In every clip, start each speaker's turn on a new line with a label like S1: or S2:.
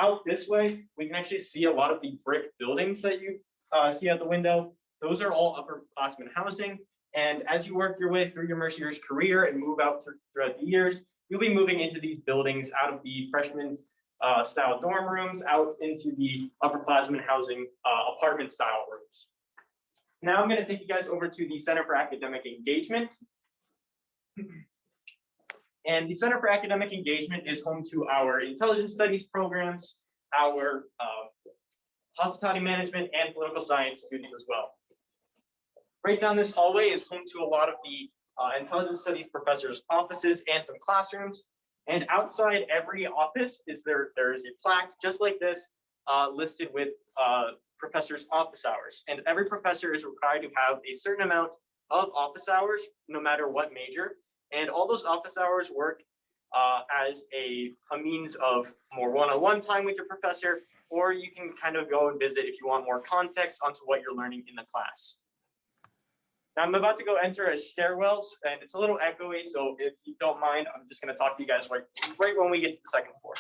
S1: out this way, we can actually see a lot of the brick buildings that you see out the window. Those are all upperclassmen housing. And as you work your way through your Mercyhurst career and move out throughout the years, you'll be moving into these buildings out of the freshman style dorm rooms out into the upperclassmen housing apartment style rooms. Now I'm going to take you guys over to the Center for Academic Engagement. And the Center for Academic Engagement is home to our intelligence studies programs, our hospitality management, and political science students as well. Right down this hallway is home to a lot of the intelligence studies professors' offices and some classrooms. And outside every office there is a plaque just like this listed with professors' office hours. And every professor is required to have a certain amount of office hours, no matter what major. And all those office hours work as a means of more one-on-one time with your professor, or you can kind of go and visit if you want more context onto what you're learning in the class. Now I'm about to go enter a stairwells, and it's a little echoey, so if you don't mind, I'm just going to talk to you guys right when we get to the second floor.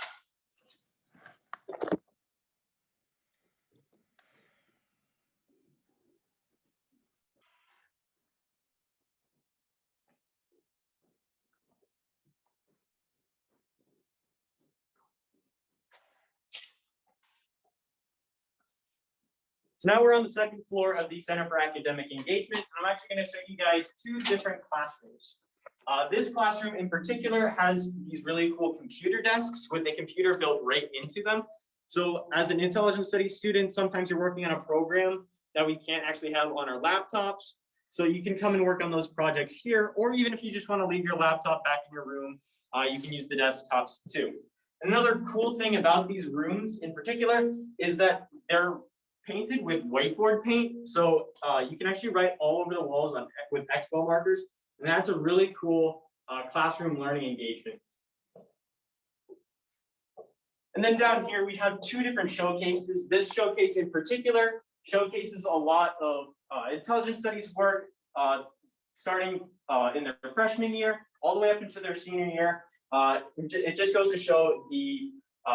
S1: So now we're on the second floor of the Center for Academic Engagement. I'm actually going to show you guys two different classrooms. This classroom in particular has these really cool computer desks with a computer built right into them. So as an intelligence studies student, sometimes you're working on a program that we can't actually have on our laptops. So you can come and work on those projects here, or even if you just want to leave your laptop back in your room, you can use the desktops too. Another cool thing about these rooms in particular is that they're painted with whiteboard paint, so you can actually write all over the walls with expo markers, and that's a really cool classroom learning engagement. And then down here we have two different showcases. This showcase in particular showcases a lot of intelligence studies work, starting in their freshman year all the way up into their senior year. It just goes to show the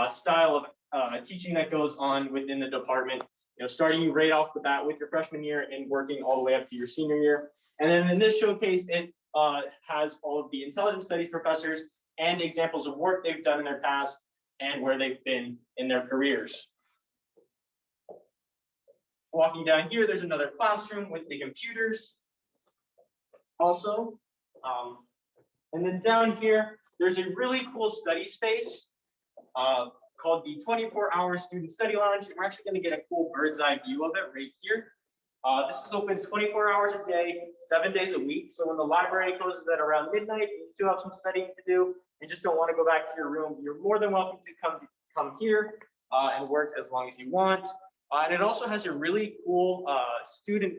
S1: style of teaching that goes on within the department. You know, starting you right off the bat with your freshman year and working all the way up to your senior year. And then in this showcase, it has all of the intelligence studies professors and examples of work they've done in their past and where they've been in their careers. Walking down here, there's another classroom with the computers also. And then down here, there's a really cool study space called the 24-hour student study lounge. And we're actually going to get a cool bird's eye view of it right here. This is open 24 hours a day, 7 days a week. So when the library closes at around midnight, you still have some studying to do and just don't want to go back to your room, you're more than welcome to come here and work as long as you want. And it also has a really cool student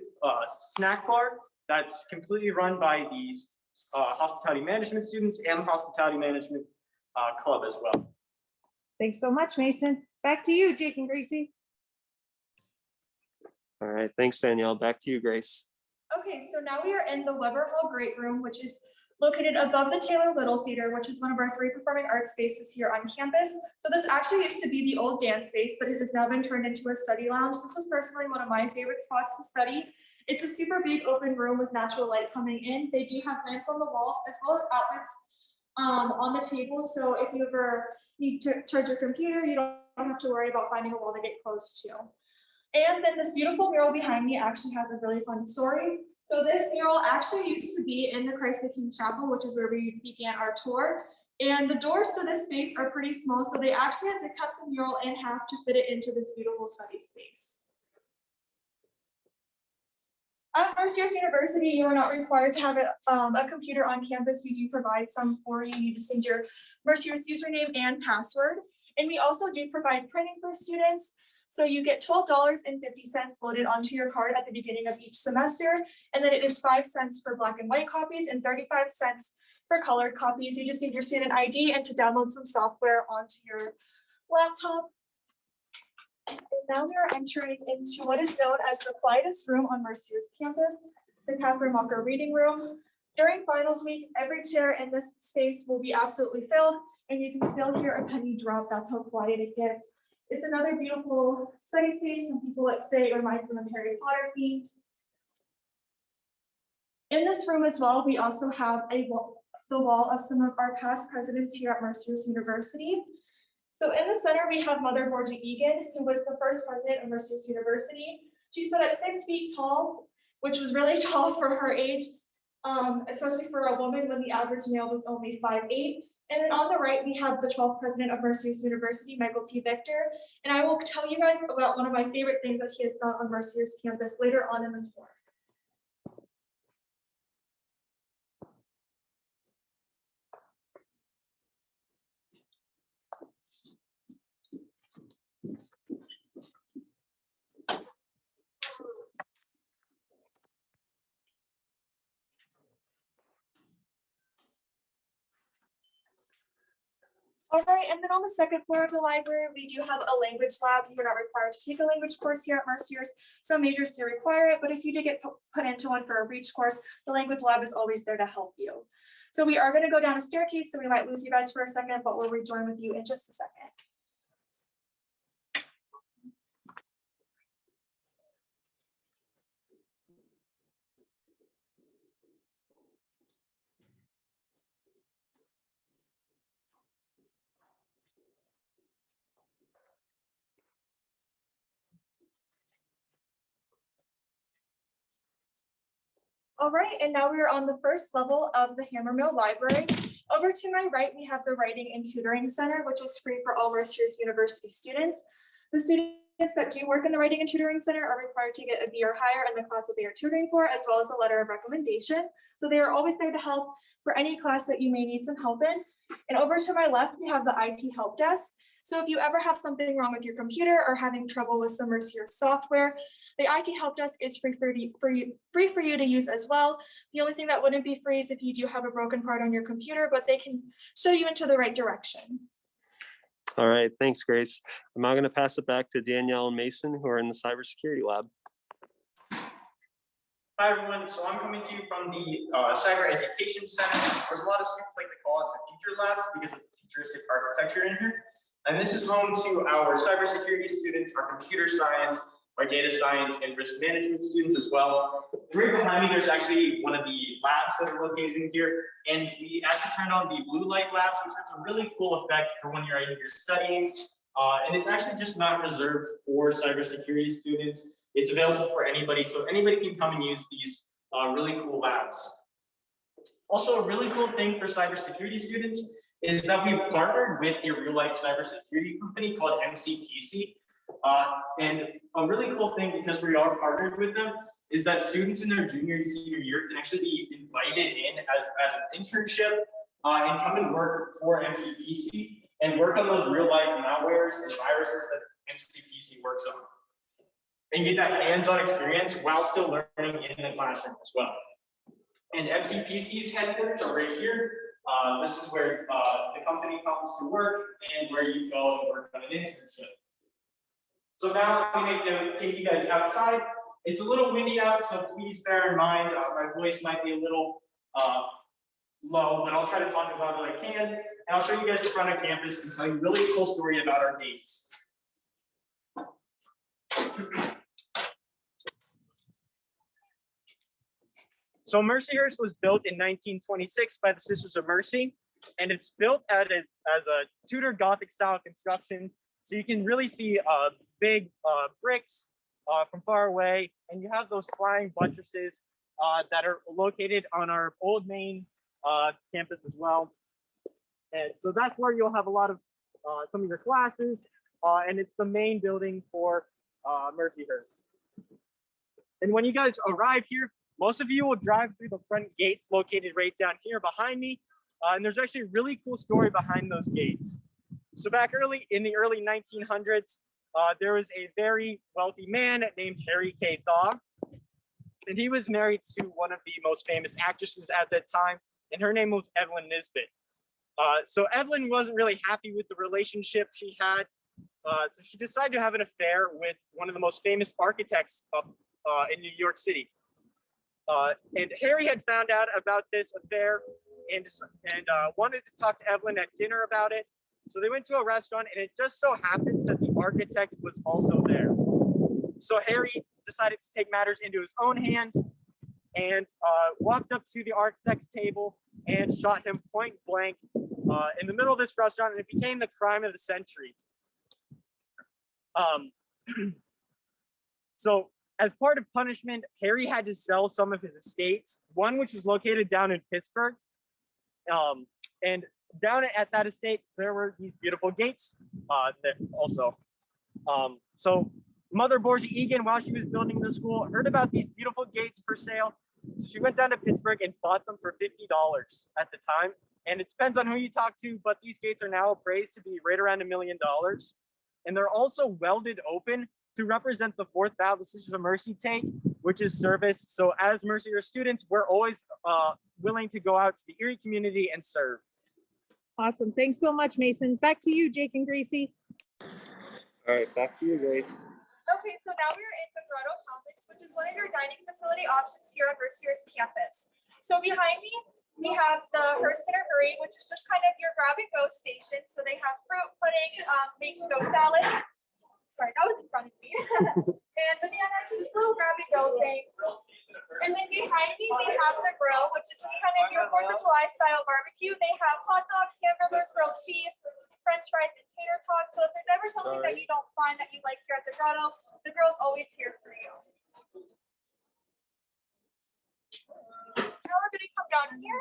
S1: snack bar that's completely run by these hospitality management students and the hospitality management club as well.
S2: Thanks so much, Mason. Back to you, Jake and Gracie.
S3: All right, thanks, Danielle. Back to you, Grace.
S4: Okay, so now we are in the Weber Hall Great Room, which is located above the Taylor Little Theater, which is one of our 3 performing arts spaces here on campus. So this actually used to be the old dance space, but it has now been turned into a study lounge. This is personally one of my favorite spots to study. It's a super big open room with natural light coming in. They do have lamps on the walls as well as outlets on the table. So if you ever need to charge your computer, you don't have to worry about finding a wall to get close to. And then this beautiful mural behind me actually has a really fun story. So this mural actually used to be in the Christ the King Chapel, which is where we began our tour. And the doors to this space are pretty small, so they actually had to cut the mural in half to fit it into this beautiful study space. At Mercyhurst University, you are not required to have a computer on campus. We do provide some for you. You just need your Mercyhurst username and password. And we also do provide printing for students. So you get $12.50 loaded onto your card at the beginning of each semester. And then it is 5 cents for black and white copies and 35 cents for colored copies. You just need your student ID and to download some software onto your laptop. And now we are entering into what is known as the quietest room on Mercyhurst campus, the Catherine Walker Reading Room. During finals week, every chair in this space will be absolutely filled, and you can still hear a penny drop. That's how quiet it gets. It's another beautiful study space. Some people like say it reminds them of Harry Potter themed. In this room as well, we also have the wall of some of our past presidents here at Mercyhurst University. So in the center, we have Mother Borgia Egan, who was the first president of Mercyhurst University. She stood at 6 feet tall, which was really tall for her age, especially for a woman when the average male was only 5'8". And then on the right, we have the 12th president of Mercyhurst University, Michael T. Victor. And I will tell you guys about one of my favorite things that he has done on Mercyhurst campus later on in the tour. All right, and then on the second floor of the library, we do have a language lab. You are not required to take a language course here at Mercyhurst. Some majors do require it, but if you do get put into one for a breach course, the language lab is always there to help you. So we are going to go down a staircase, so we might lose you guys for a second, but we'll rejoin with you in just a second. All right, and now we are on the first level of the Hammermill Library. Over to my right, we have the Writing and Tutoring Center, which is free for all Mercyhurst University students. The students that do work in the Writing and Tutoring Center are required to get a B or higher in the class that they are tutoring for, as well as a letter of recommendation. So they are always there to help for any class that you may need some help in. And over to my left, we have the IT help desk. So if you ever have something wrong with your computer or having trouble with some Mercyhurst software, the IT help desk is free for you to use as well. The only thing that wouldn't be free is if you do have a broken part on your computer, but they can show you into the right direction.
S3: All right, thanks, Grace. I'm now going to pass it back to Danielle and Mason, who are in the cybersecurity lab.
S1: Hi, everyone. So I'm coming to you from the Cyber Education Center. There's a lot of students like to call it the future labs because of the futuristic architecture in here. And this is home to our cybersecurity students, our computer science, our data science, and risk management students as well. Right behind me, there's actually one of the labs that are located in here. And we actually turned on the blue light labs, which has a really cool effect for when you're in here studying. And it's actually just not reserved for cybersecurity students. It's available for anybody, so anybody can come and use these really cool labs. Also, a really cool thing for cybersecurity students is that we've partnered with a real-life cybersecurity company called MCPC. And a really cool thing, because we are partnered with them, is that students in their junior and senior year can actually be invited in as an internship and come and work for MCPC and work on those real-life malwares and viruses that MCPC works on. And get that hands-on experience while still learning in the classroom as well. And MCPC's headquarters are right here. This is where the company comes to work and where you go and work on an internship. So now I'm going to take you guys outside. It's a little windy out, so please bear in mind my voice might be a little low, but I'll try to talk as loud as I can. And I'll show you guys the front of campus and tell you a really cool story about our gates. So Mercyhurst was built in 1926 by the Sisters of Mercy, and it's built as a Tudor Gothic style construction. So you can really see big bricks from far away, and you have those flying buttresses that are located on our old main campus as well. And so that's where you'll have a lot of some of your classes, and it's the main building for Mercyhurst. And when you guys arrive here, most of you will drive through the front gates located right down here behind me. And there's actually a really cool story behind those gates. So back in the early 1900s, there was a very wealthy man named Harry K. Thaw. And he was married to one of the most famous actresses at that time, and her name was Evelyn Nisbet. So Evelyn wasn't really happy with the relationship she had. So she decided to have an affair with one of the most famous architects in New York City. And Harry had found out about this affair and wanted to talk to Evelyn at dinner about it. So they went to a restaurant, and it just so happens that the architect was also there. So Harry decided to take matters into his own hands and walked up to the architect's table and shot him point blank in the middle of this restaurant, and it became the crime of the century. So as part of punishment, Harry had to sell some of his estates, one which was located down in Pittsburgh. And down at that estate, there were these beautiful gates that also. So Mother Borgia Egan, while she was building the school, heard about these beautiful gates for sale. So she went down to Pittsburgh and bought them for $50 at the time. And it depends on who you talk to, but these gates are now appraised to be right around $1 million. And they're also welded open to represent the fourth vow the Sisters of Mercy take, which is service. So as Mercyhurst students, we're always willing to go out to the Erie community and serve.
S2: Awesome. Thanks so much, Mason. Back to you, Jake and Gracie.
S3: All right, back to you, Grace.
S4: Okay, so now we're in the Grotto Commons, which is one of your dining facility options here on Mercyhurst campus. So behind me, we have the Hearst Center Hurry, which is just kind of your grab and go station. So they have fruit, pudding, made to go salads. Sorry, that was in front of me. And bananas, just little grab and go things. And then behind me, we have the grill, which is just kind of your 4th of July style barbecue. They have hot dogs, hamburgers, grilled cheese, French fries, and tater tots. So if there's ever something that you don't find that you like here at the Grotto, the grill's always here for you. Now we're going to come down here,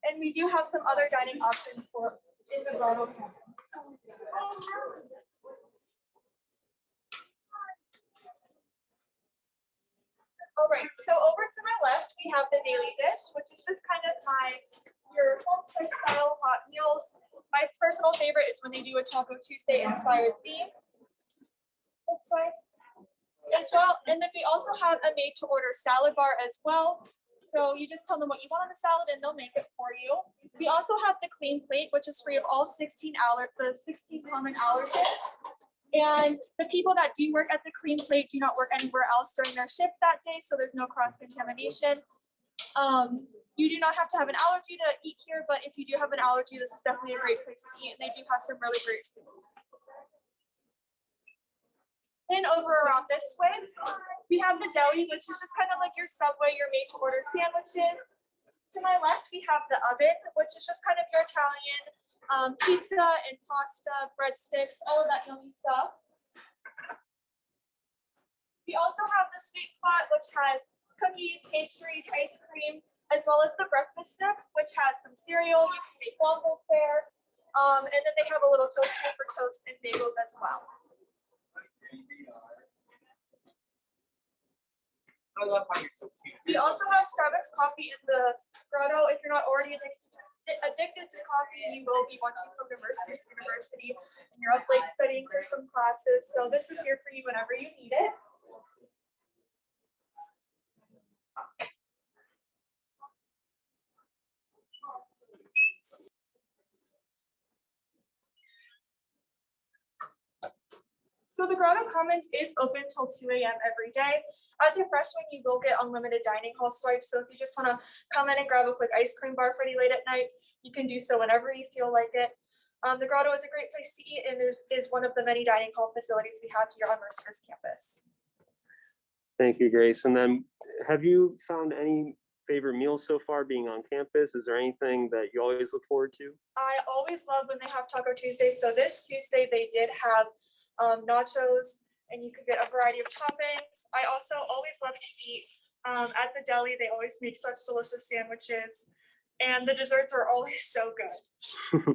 S4: and we do have some other dining options for in the Grotto campus. All right, so over to my left, we have the daily dish, which is just kind of your home cook style hot meals. My personal favorite is when they do a Taco Tuesday inspired theme. That's right. As well, and then we also have a made to order salad bar as well. So you just tell them what you want on the salad and they'll make it for you. We also have the clean plate, which is free of all 16 common allergens. And the people that do work at the clean plate do not work anywhere else during their shift that day, so there's no cross-contamination. You do not have to have an allergy to eat here, but if you do have an allergy, this is definitely a great place to eat, and they do have some really great food. Then over around this way, we have the deli, which is just kind of like your Subway, your made-to-order sandwiches. To my left, we have the oven, which is just kind of your Italian pizza and pasta, breadsticks, all of that yummy stuff. We also have the sweet spot, which has cookies, pastries, ice cream, as well as the breakfast nook, which has some cereal. You can make waffles there. And then they have a little toaster for toast and bagels as well. We also have Starbucks coffee in the Grotto. If you're not already addicted to coffee, you will be once you come to Mercyhurst University and you're up late studying for some classes. So this is here for you whenever you need it. So the Grotto Commons is open till 2 a.m. every day. As a freshman, you will get unlimited dining hall swipes. So if you just want to come in and grab a quick ice cream bar pretty late at night, you can do so whenever you feel like it. The Grotto is a great place to eat and it is one of the many dining hall facilities we have here on Mercyhurst campus.
S3: Thank you, Grace. And then have you found any favorite meals so far being on campus? Is there anything that you always look forward to? I
S4: always love when they have Taco Tuesday. So this Tuesday, they did have nachos, and you could get a variety of toppings. I also always love to eat at the deli. They always make such delicious sandwiches, and the desserts are always so good.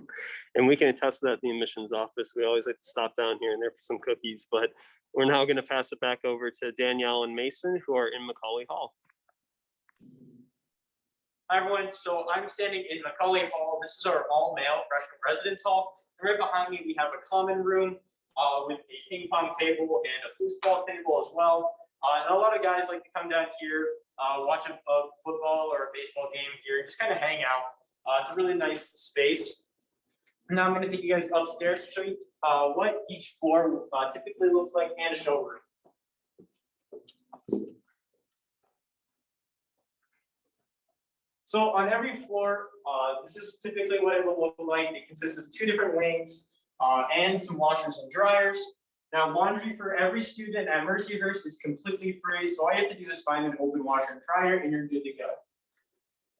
S3: And we can attest to that at the admissions office. We always like to stop down here and there for some cookies, but we're now going to pass it back over to Danielle and Mason, who are in Macaulay Hall.
S1: Hi, everyone. So I'm standing in Macaulay Hall. This is our all-male freshman residence hall. And right behind me, we have a common room with a ping pong table and a foosball table as well. And a lot of guys like to come down here, watch a football or a baseball game here, just kind of hang out. It's a really nice space. Now I'm going to take you guys upstairs to show you what each floor typically looks like and a showroom. So on every floor, this is typically what it will look like. It consists of 2 different wings. and some washers and dryers. Now, laundry for every student at Mercyhurst is completely free, so all you have to do is find an open washer and dryer, and you're good to go.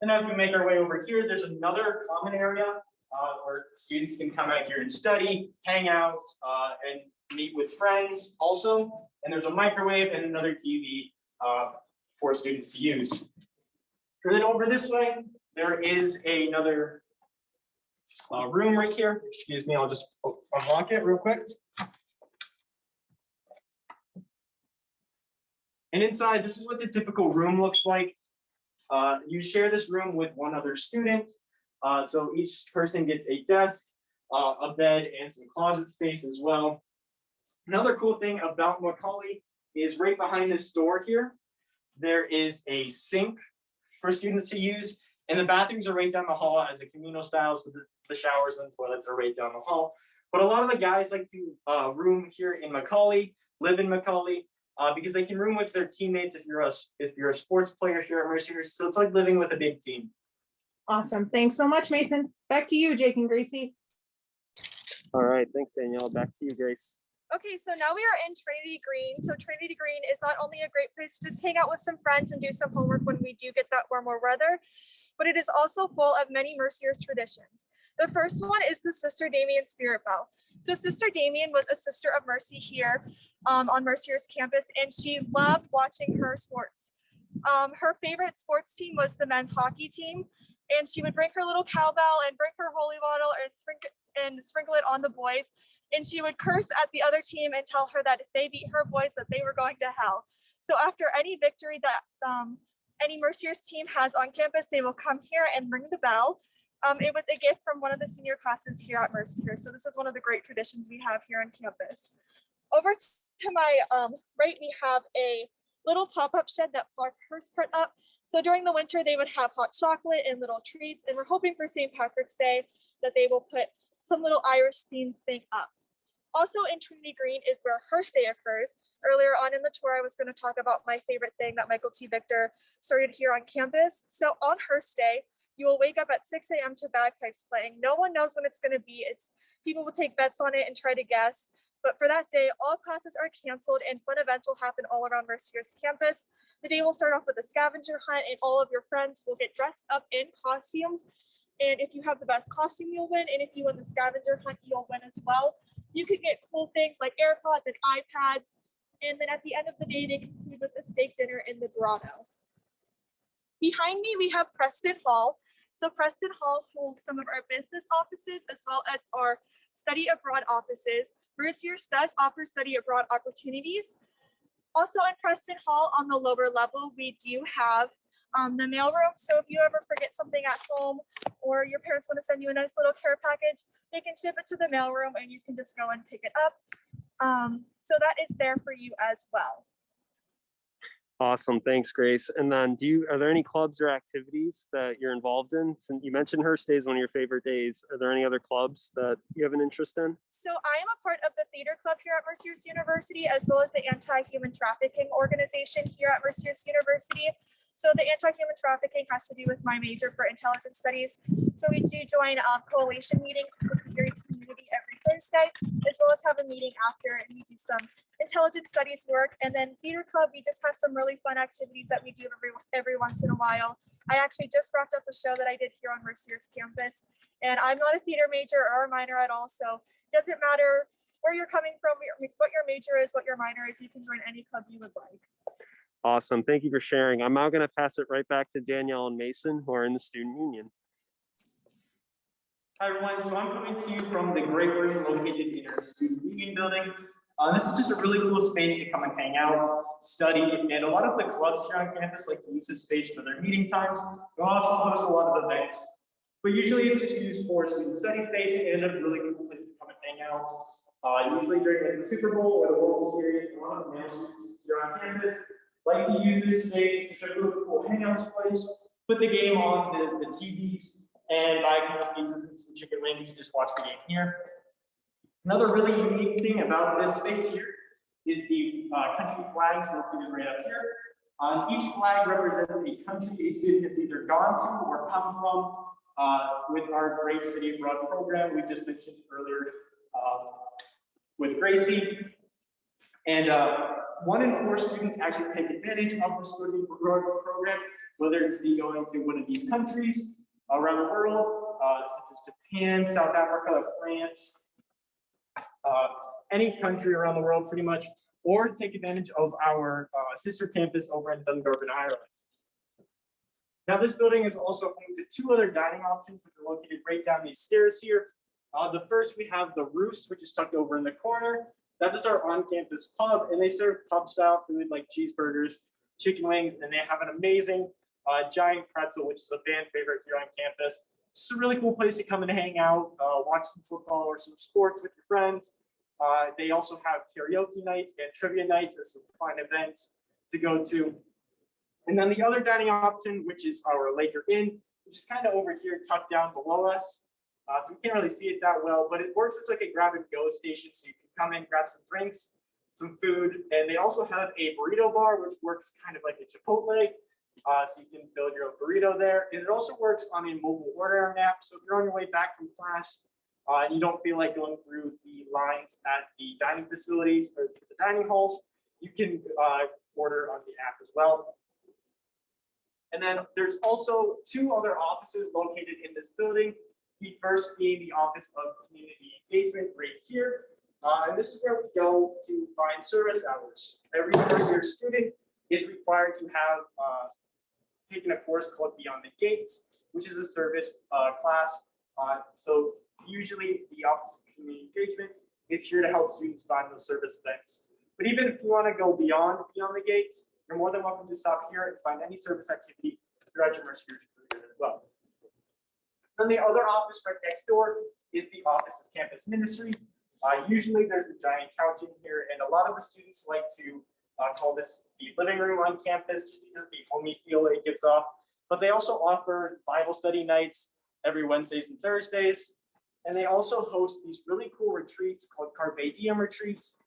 S1: Then as we make our way over here, there's another common area where students can come out here and study, hang out, and meet with friends also. And there's a microwave and another TV for students to use. And then over this way, there is another room right here. Excuse me, I'll just unlock it real quick. And inside, this is what the typical room looks like. You share this room with one other student. So each person gets a desk, a bed, and some closet space as well. Another cool thing about Macaulay is right behind this door here, there is a sink for students to use, and the bathrooms are right down the hall as a communal style, so the showers and toilets are right down the hall. But a lot of the guys like to room here in Macaulay, live in Macaulay, because they can room with their teammates if you're a sports player here at Mercyhurst. So it's like living with a big team.
S2: Awesome. Thanks so much, Mason. Back to you, Jake and Gracie.
S3: All right, thanks, Danielle. Back to you, Grace.
S4: Okay, so now we are in Trinity Green. So Trinity Green is not only a great place to just hang out with some friends and do some homework when we do get that warmer weather, but it is also full of many Mercyhurst traditions. The first one is the Sister Damien Spirit Bell. So Sister Damien was a Sister of Mercy here on Mercyhurst campus, and she loved watching her sports. Her favorite sports team was the men's hockey team, and she would bring her little cowbell and bring her holy water and sprinkle it on the boys. And she would curse at the other team and tell her that if they beat her boys, that they were going to hell. So after any victory that any Mercyhurst team has on campus, they will come here and ring the bell. It was a gift from one of the senior classes here at Mercyhurst. So this is one of the great traditions we have here on campus. Over to my right, we have a little pop-up shed that Mercyhurst put up. So during the winter, they would have hot chocolate and little treats. And we're hoping for St. Patrick's Day that they will put some little Irish themed thing up. Also in Trinity Green is where Hearst Day occurs. Earlier on in the tour, I was going to talk about my favorite thing that Michael T. Victor started here on campus. So on Hearst Day, you will wake up at 6 a.m. to bagpipes playing. No one knows when it's going to be. People will take bets on it and try to guess. But for that day, all classes are canceled and fun events will happen all around Mercyhurst campus. The day will start off with a scavenger hunt, and all of your friends will get dressed up in costumes. And if you have the best costume, you'll win. And if you win the scavenger hunt, you'll win as well. You can get cool things like AirPods and iPads. And then at the end of the day, they conclude with a steak dinner in the grotto. Behind me, we have Preston Hall. So Preston Hall holds some of our business offices as well as our study abroad offices. Mercyhurst does offer study abroad opportunities. Also in Preston Hall on the lower level, we do have the mailroom. So if you ever forget something at home or your parents want to send you a nice little care package, they can ship it to the mailroom and you can just go and pick it up. So that is there for you as well.
S3: Awesome, thanks, Grace. And then are there any clubs or activities that you're involved in? Since you mentioned Hearst Day is one of your favorite days, are there any other clubs that you have an interest in?
S4: So I am a part of the theater club here at Mercyhurst University, as well as the anti-human trafficking organization here at Mercyhurst University. So the anti-human trafficking has to do with my major for intelligence studies. So we do join coalition meetings with the Erie community every Thursday, as well as have a meeting after, and we do some intelligence studies work. And then theater club, we just have some really fun activities that we do every once in a while. I actually just wrapped up a show that I did here on Mercyhurst campus, and I'm not a theater major or a minor at all. So it doesn't matter where you're coming from, what your major is, what your minor is, you can join any club you would like.
S3: Awesome, thank you for sharing. I'm now gonna pass it right back to Danielle and Mason, who are in the student union.
S1: Hi everyone, so I'm coming to you from the great room located in our student union building. This is just a really cool space to come and hang out, study, and a lot of the clubs here on campus like to use this space for their meeting times. We also host a lot of events, but usually it's just used for student study space and a really cool place to come and hang out. Usually during like the Super Bowl or the World Series, a lot of male students here on campus like to use this space. It's a really cool hangouts place, put the game on the TVs, and buy a couple pizzas and some chicken wings and just watch the game here. Another really unique thing about this space here is the country flags located right up here. Each flag represents a country a student has either gone to or come from with our great study abroad program we just mentioned earlier with Gracie. And 1 in 4 students actually take advantage of the study program, whether it's be going to one of these countries around the world, such as Japan, South Africa, France, any country around the world pretty much, or take advantage of our sister campus over in Dungarvan, Ireland. Now, this building is also home to 2 other dining options, which are located right down these stairs here. The first, we have the Roost, which is tucked over in the corner. That is our on-campus pub, and they serve pub-style food like cheeseburgers, chicken wings, and they have an amazing giant pretzel, which is a fan favorite here on campus. It's a really cool place to come and hang out, watch some football or some sports with your friends. They also have karaoke nights and trivia nights as some fun events to go to. And then the other dining option, which is our Laker Inn, which is kind of over here tucked down below us. So we can't really see it that well, but it works as like a grab and go station. So you can come in, grab some drinks, some food, and they also have a burrito bar, which works kind of like a Chipotle. So you can build your own burrito there. And it also works on a mobile ordering app. So if you're on your way back from class and you don't feel like going through the lines at the dining facilities or the dining halls, you can order on the app as well. And then there's also 2 other offices located in this building. The first being the Office of Community Engagement right here. And this is where we go to find service hours. Every first-year student is required to have taken a course called Beyond the Gates, which is a service class. So usually the Office of Community Engagement is here to help students find those service events. But even if you want to go beyond the Gates, you're more than welcome to stop here and find any service activity throughout your Mercyhurst career as well. Then the other office right next door is the Office of Campus Ministry. Usually there's a giant couch in here, and a lot of the students like to call this the living room on campus just because of the homey feel that it gives off. But they also offer Bible study nights every Wednesdays and Thursdays. And they also host these really cool retreats called Carpe Diem retreats.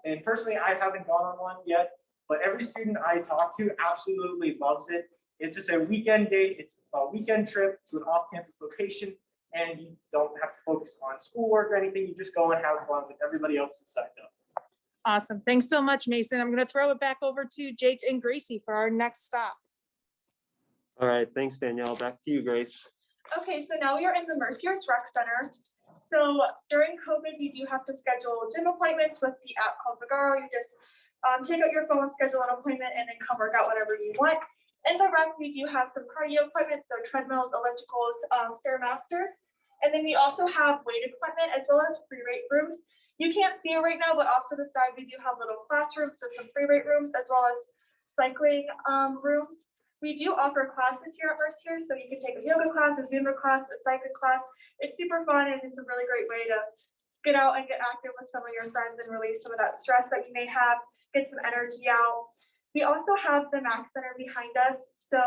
S1: And personally, I haven't gone on one yet, but every student I talk to absolutely loves it. It's just a weekend day. It's a weekend trip to an off-campus location, and you don't have to focus on schoolwork or anything. You just go and have fun with everybody else who's signed up.
S2: Awesome. Thanks so much, Mason. I'm going to throw it back over to Jake and Gracie for our next stop.
S3: All right, thanks, Danielle. Back to you, Grace.
S4: Okay, so now we are in the Mercyhurst Rec Center. So during COVID, we do have to schedule gym appointments with the app called Vaccaro. You just take out your phone, schedule an appointment, and then come work out whatever you want. In the rec, we do have some cardio equipment, so treadmills, ellipticals, stairmasters. And then we also have weight equipment as well as free weight rooms. You can't see it right now, but off to the side, we do have little classrooms, so some free weight rooms as well as cycling rooms. We do offer classes here at Mercyhurst, so you can take a yoga class, a Zumba class, a cycling class. It's super fun, and it's a really great way to get out and get active with some of your friends and release some of that stress that you may have, get some energy out. We also have the Mac Center behind us. So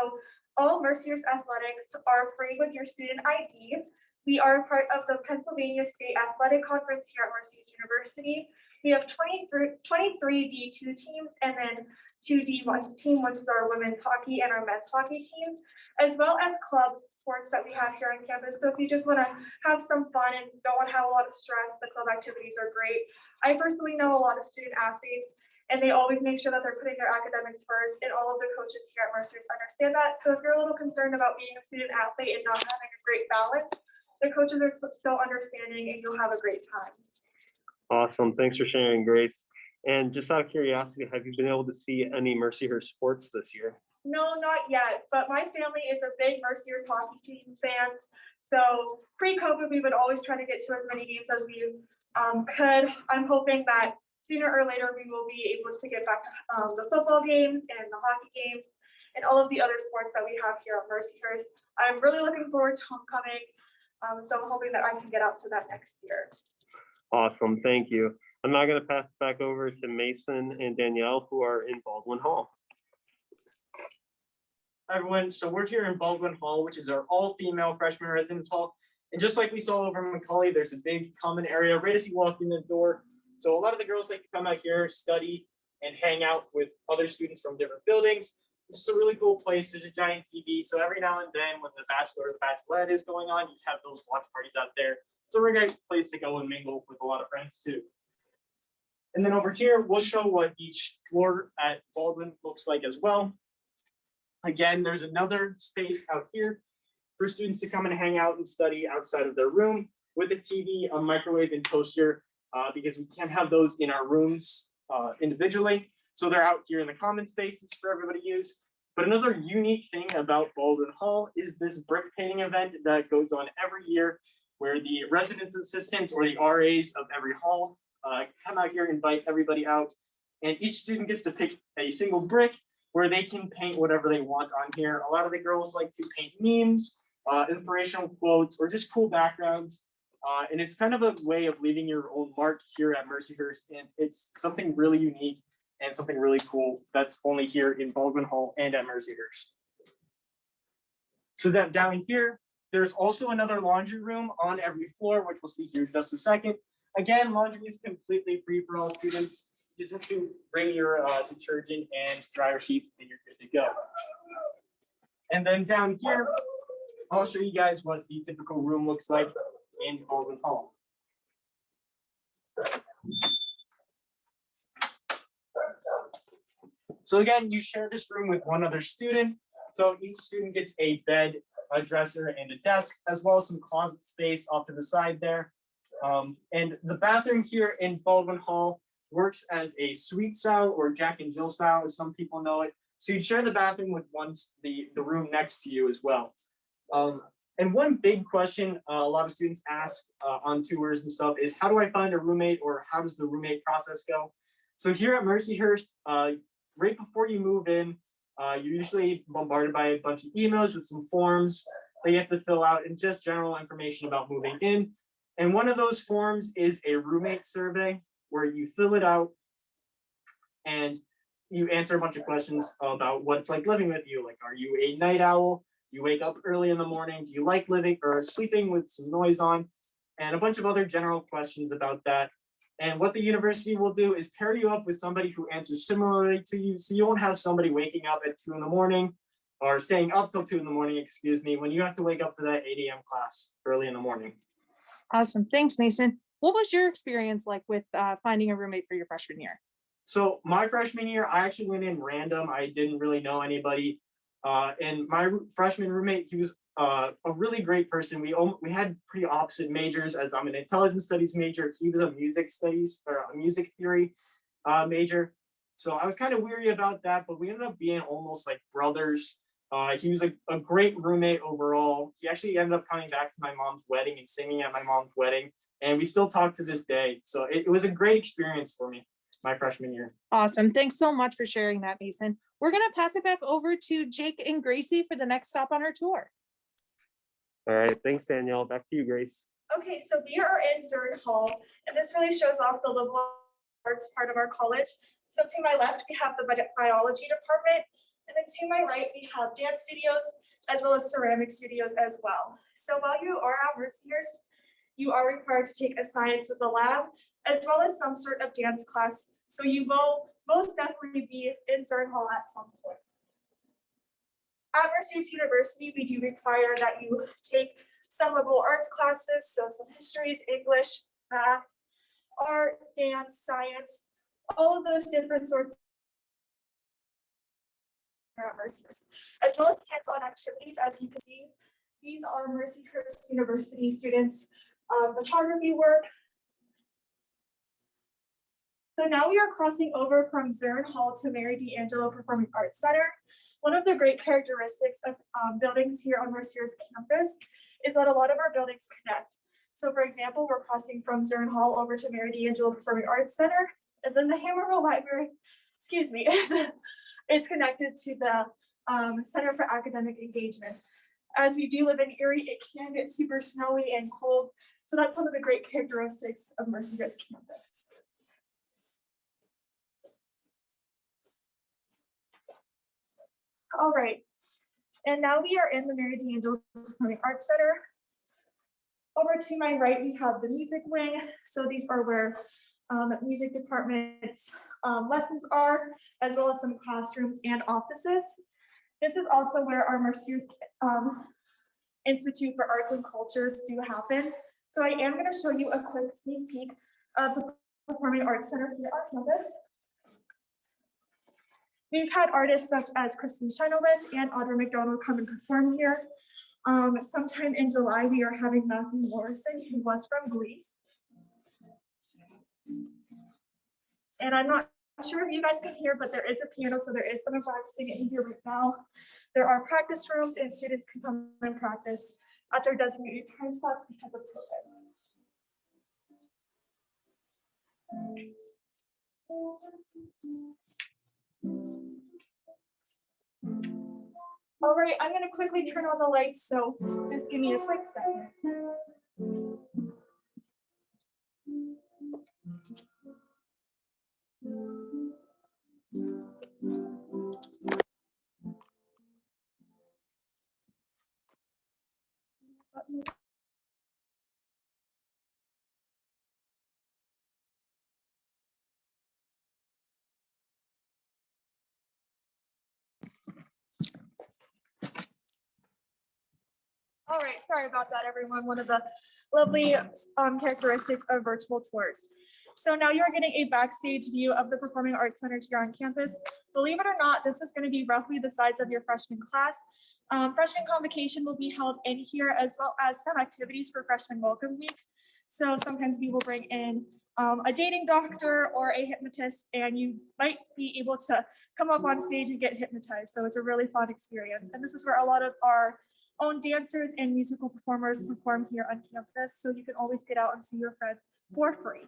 S4: all Mercyhurst athletics are free with your student ID. We are part of the Pennsylvania State Athletic Conference here at Mercyhurst University. We have 23 D2 teams and then 2 D1 team, which is our women's hockey and our men's hockey team, as well as club sports that we have here on campus. So if you just want to have some fun and don't want to have a lot of stress, the club activities are great. I personally know a lot of student athletes, and they always make sure that they're putting their academics first, and all of the coaches here at Mercyhurst understand that. So if you're a little concerned about being a student athlete and not having a great balance, the coaches are so understanding, and you'll have a great time.
S3: Awesome. Thanks for sharing, Grace. And just out of curiosity, have you been able to see any Mercyhurst sports this year?
S4: No, not yet, but my family is a big Mercyhurst hockey team fans. So pre-COVID, we would always try to get to as many games as we could. I'm hoping that sooner or later we will be able to get back to the football games and the hockey games and all of the other sports that we have here at Mercyhurst. I'm really looking forward to homecoming, so I'm hoping that I can get out to that next year.
S3: Awesome. Thank you. I'm now going to pass it back over to Mason and Danielle, who are in Baldwin Hall.
S1: Hi, everyone. So we're here in Baldwin Hall, which is our all-female freshman residence hall. And just like we saw over in Macaulay, there's a big common area right as you walk in the door. So a lot of the girls like to come out here, study, and hang out with other students from different buildings. This is a really cool place. There's a giant TV. So every now and then when the Bachelor or Bachelorette is going on, you have those watch parties out there. It's a really great place to go and mingle with a lot of friends too. And then over here, we'll show what each floor at Baldwin looks like as well. Again, there's another space out here for students to come and hang out and study outside of their room with a TV, a microwave, and toaster, because we can't have those in our rooms individually. So they're out here in the common spaces for everybody to use. But another unique thing about Baldwin Hall is this brick painting event that goes on every year, where the residence assistants or the RAs of every hall come out here and invite everybody out. And each student gets to pick a single brick where they can paint whatever they want on here. A lot of the girls like to paint memes, inspirational quotes, or just cool backgrounds. And it's kind of a way of leaving your own mark here at Mercyhurst. And it's something really unique and something really cool that's only here in Baldwin Hall and at Mercyhurst. So that down here, there's also another laundry room on every floor, which we'll see here in just a second. Again, laundry is completely free for all students. You just have to bring your detergent and dryer sheets and you're good to go. And then down here, I'll show you guys what the typical room looks like in Baldwin Hall. So again, you share this room with one other student. So each student gets a bed, a dresser, and a desk, as well as some closet space off to the side there. And the bathroom here in Baldwin Hall works as a suite style or Jack and Jill style, as some people know it. So you'd share the bathroom with the room next to you as well. And one big question a lot of students ask on tours and stuff is, how do I find a roommate, or how does the roommate process go? So here at Mercyhurst, right before you move in, you're usually bombarded by a bunch of emails with some forms that you have to fill out and just general information about moving in. And one of those forms is a roommate survey, where you fill it out and you answer a bunch of questions about what it's like living with you. Like, are you a night owl? Do you wake up early in the morning? Do you like living or sleeping with some noise on? And a bunch of other general questions about that. And what the university will do is pair you up with somebody who answers similarly to you. So you won't have somebody waking up at 2 in the morning or staying up till 2 in the morning, excuse me, when you have to wake up for that 8 a.m. class early in the morning.
S2: Awesome. Thanks, Mason. What was your experience like with finding a roommate for your freshman year?
S1: So my freshman year, I actually went in random. I didn't really know anybody. And my freshman roommate, he was a really great person. We had pretty opposite majors, as I'm an intelligence studies major. He was a music studies or a music theory major. So I was kind of weary about that, but we ended up being almost like brothers. He was a great roommate overall. He actually ended up coming back to my mom's wedding and singing at my mom's wedding. And we still talk to this day. So it was a great experience for me, my freshman year.
S2: Awesome. Thanks so much for sharing that, Mason. We're going to pass it back over to Jake and Gracie for the next stop on our tour.
S3: All right, thanks, Danielle. Back to you, Grace.
S4: Okay, so we are in Zern Hall, and this really shows off the liberal arts part of our college. So to my left, we have the biology department, and then to my right, we have dance studios, as well as ceramic studios as well. So while you are at Mercyhurst, you are required to take a science with a lab, as well as some sort of dance class. So you will most definitely be in Zern Hall at some point. At Mercyhurst University, we do require that you take some liberal arts classes, so some histories, English, math, art, dance, science, all of those different sorts at Mercyhurst, as well as hands-on activities. As you can see, these are Mercyhurst University students' photography work. So now we are crossing over from Zern Hall to Mary D'Angelo Performing Arts Center. One of the great characteristics of buildings here on Mercyhurst campus is that a lot of our buildings connect. So for example, we're crossing from Zern Hall over to Mary D'Angelo Performing Arts Center, and then the Hammerville Library, excuse me, is connected to the Center for Academic Engagement. As we do live in Erie, it can get super snowy and cold. So that's one of the great characteristics of Mercyhurst campus. All right, and now we are in the Mary D'Angelo Performing Arts Center. Over to my right, we have the music wing. So these are where music department's lessons are, as well as some classrooms and offices. This is also where our Mercyhurst Institute for Arts and Cultures do happen. So I am going to show you a quick sneak peek of the Performing Arts Center here on campus. We've had artists such as Kristen Chenoweth and Audra McDonald come and perform here. Sometime in July, we are having Matthew Morrison, who was from Glee. And I'm not sure if you guys can hear, but there is a piano, so there is someone practicing it in here right now. There are practice rooms, and students can come and practice at their designated time slots because of COVID. All right, I'm going to quickly turn on the lights, so just give me a quick second. All right, sorry about that, everyone. One of the lovely characteristics of virtual tours. So now you're getting a backstage view of the Performing Arts Center here on campus. Believe it or not, this is going to be roughly the size of your freshman class. Freshman convocation will be held in here, as well as some activities for freshman welcome week. So sometimes we will bring in a dating doctor or a hypnotist, and you might be able to come up on stage and get hypnotized. So it's a really fun experience. And this is where a lot of our own dancers and musical performers perform here on campus. So you can always get out and see your friends for free.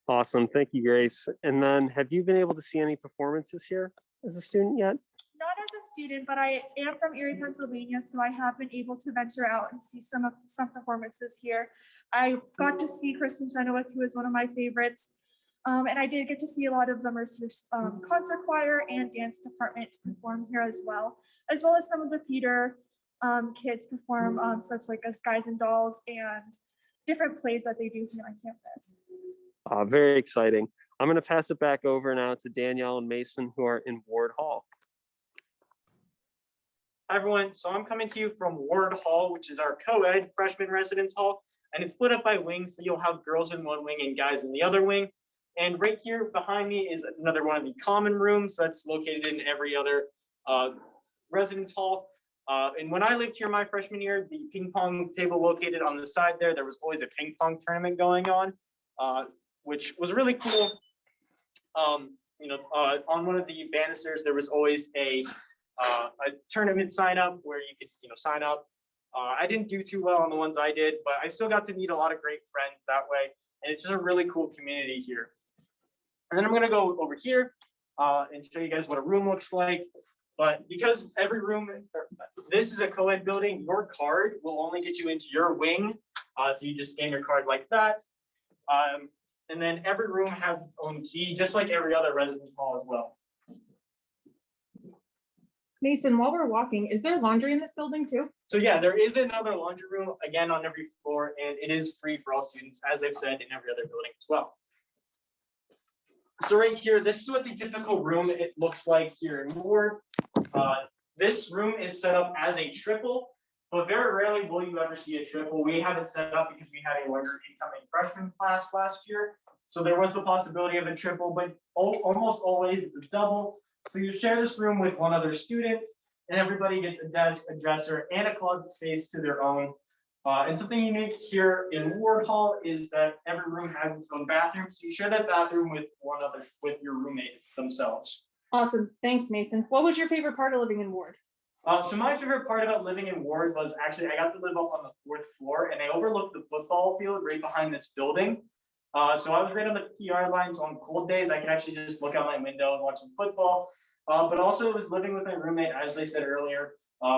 S3: Awesome. Thank you, Grace. And then have you been able to see any performances here as a student yet?
S4: Not as a student, but I am from Erie, Pennsylvania, so I have been able to venture out and see some performances here. I got to see Kristen Chenoweth, who is one of my favorites, and I did get to see a lot of the Mercyhurst concert choir and dance department perform here as well as some of the theater kids perform, such like as Guys and Dolls and different plays that they do here on campus.
S3: Very exciting. I'm going to pass it back over now to Danielle and Mason, who are in Ward Hall.
S1: Hi, everyone. So I'm coming to you from Ward Hall, which is our co-ed freshman residence hall, and it's split up by wings. So you'll have girls in one wing and guys in the other wing. And right here behind me is another one of the common rooms that's located in every other residence hall. And when I lived here my freshman year, the ping pong table located on the side there was always a ping pong tournament going on, which was really cool. On one of the banisters, there was always a tournament sign up where you could, sign up. I didn't do too well on the ones I did, but I still got to meet a lot of great friends that way. And it's just a really cool community here. And then I'm going to go over here and show you guys what a room looks like. But because every room, this is a co-ed building, your card will only get you into your wing. So you just scan your card like that. And then every room has its own key, just like every other residence hall as well.
S2: Mason, while we're walking, is there laundry in this building too?
S1: So yeah, there is another laundry room, again, on every floor, and it is free for all students, as I've said, in every other building as well. So right here, this is what the typical room it looks like here in Ward. This room is set up as a triple, but very rarely will you ever see a triple. We have it set up because we had a larger incoming freshman class last year. So there was the possibility of a triple, but almost always it's a double. So you share this room with one other student, and everybody gets a desk, a dresser, and a closet space to their own. And something unique here in Ward Hall is that every room has its own bathroom. So you share that bathroom with your roommates themselves.
S2: Awesome. Thanks, Mason. What was your favorite part of living in Ward?
S1: So my favorite part about living in Ward was actually I got to live up on the 4th floor, and I overlooked the football field right behind this building. So I was right on the PR line. So on cold days, I could actually just look out my window and watch some football. But also it was living with my roommate, as I said earlier.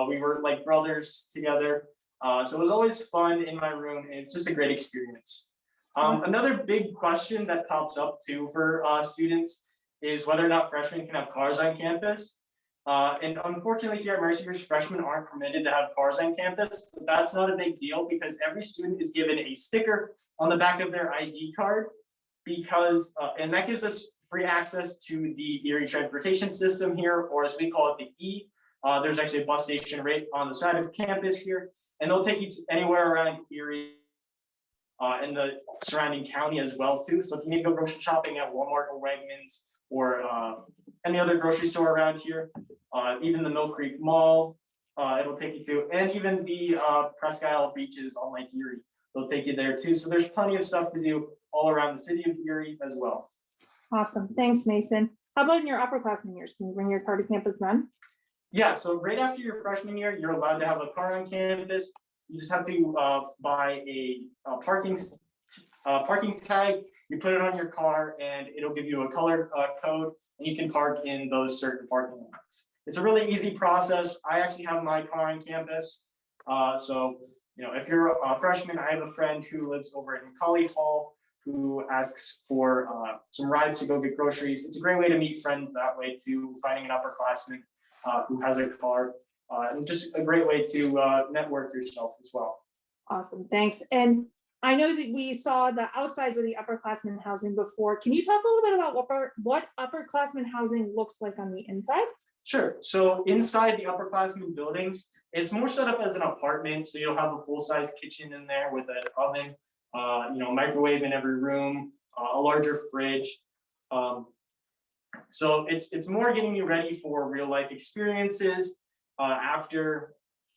S1: We were like brothers together. So it was always fun in my room, and it's just a great experience. Another big question that pops up too for students is whether or not freshmen can have cars on campus. And unfortunately here at Mercyhurst, freshmen aren't permitted to have cars on campus, but that's not a big deal because every student is given a sticker on the back of their ID card because, and that gives us free access to the Erie transportation system here, or as we call it, the E. There's actually a bus station right on the side of campus here, and they'll take you anywhere around Erie. and the surrounding county as well too. So if you need to go grocery shopping at Walmart or Wegmans or any other grocery store around here, even the Mill Creek Mall, it'll take you to, and even the Presque Isle beaches on Lake Erie, they'll take you there too. So there's plenty of stuff to do all around the city of Erie as well.
S2: Awesome. Thanks, Mason. How about in your upperclassmen years? Can you bring your car to campus then?
S1: Yeah, so right after your freshman year, you're allowed to have a car on campus. You just have to buy a parking tag. You put it on your car, and it'll give you a color code, and you can park in those certain parking lots. It's a really easy process. I actually have my car on campus. So, you know, if you're a freshman, I have a friend who lives over in Macaulay Hall who asks for some rides to go get groceries. It's a great way to meet friends that way too, finding an upperclassman who has a car, and just a great way to network yourself as well.
S2: Awesome, thanks. And I know that we saw the outsides of the upperclassmen housing before. Can you talk a little bit about what upperclassmen housing looks like on the inside?
S1: Sure. So inside the upperclassmen buildings, it's more set up as an apartment. So you'll have a full-size kitchen in there with an oven, you know, microwave in every room, a larger fridge. So it's more getting you ready for real life experiences after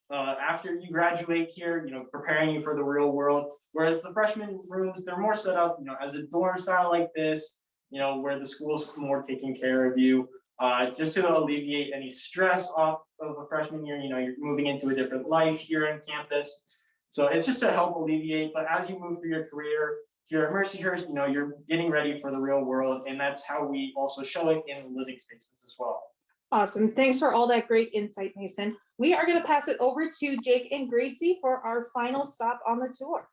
S1: you graduate here, you know, preparing you for the real world. Whereas the freshman rooms, they're more set up, you know, as a dorm style like this, you know, where the school's more taking care of you, just to alleviate any stress off of a freshman year. You know, you're moving into a different life here on campus. So it's just to help alleviate, but as you move through your career here at Mercyhurst, you know, you're getting ready for the real world, and that's how we also show it in the living spaces as well.
S2: Awesome. Thanks for all that great insight, Mason. We are going to pass it over to Jake and Gracie for our final stop on the tour.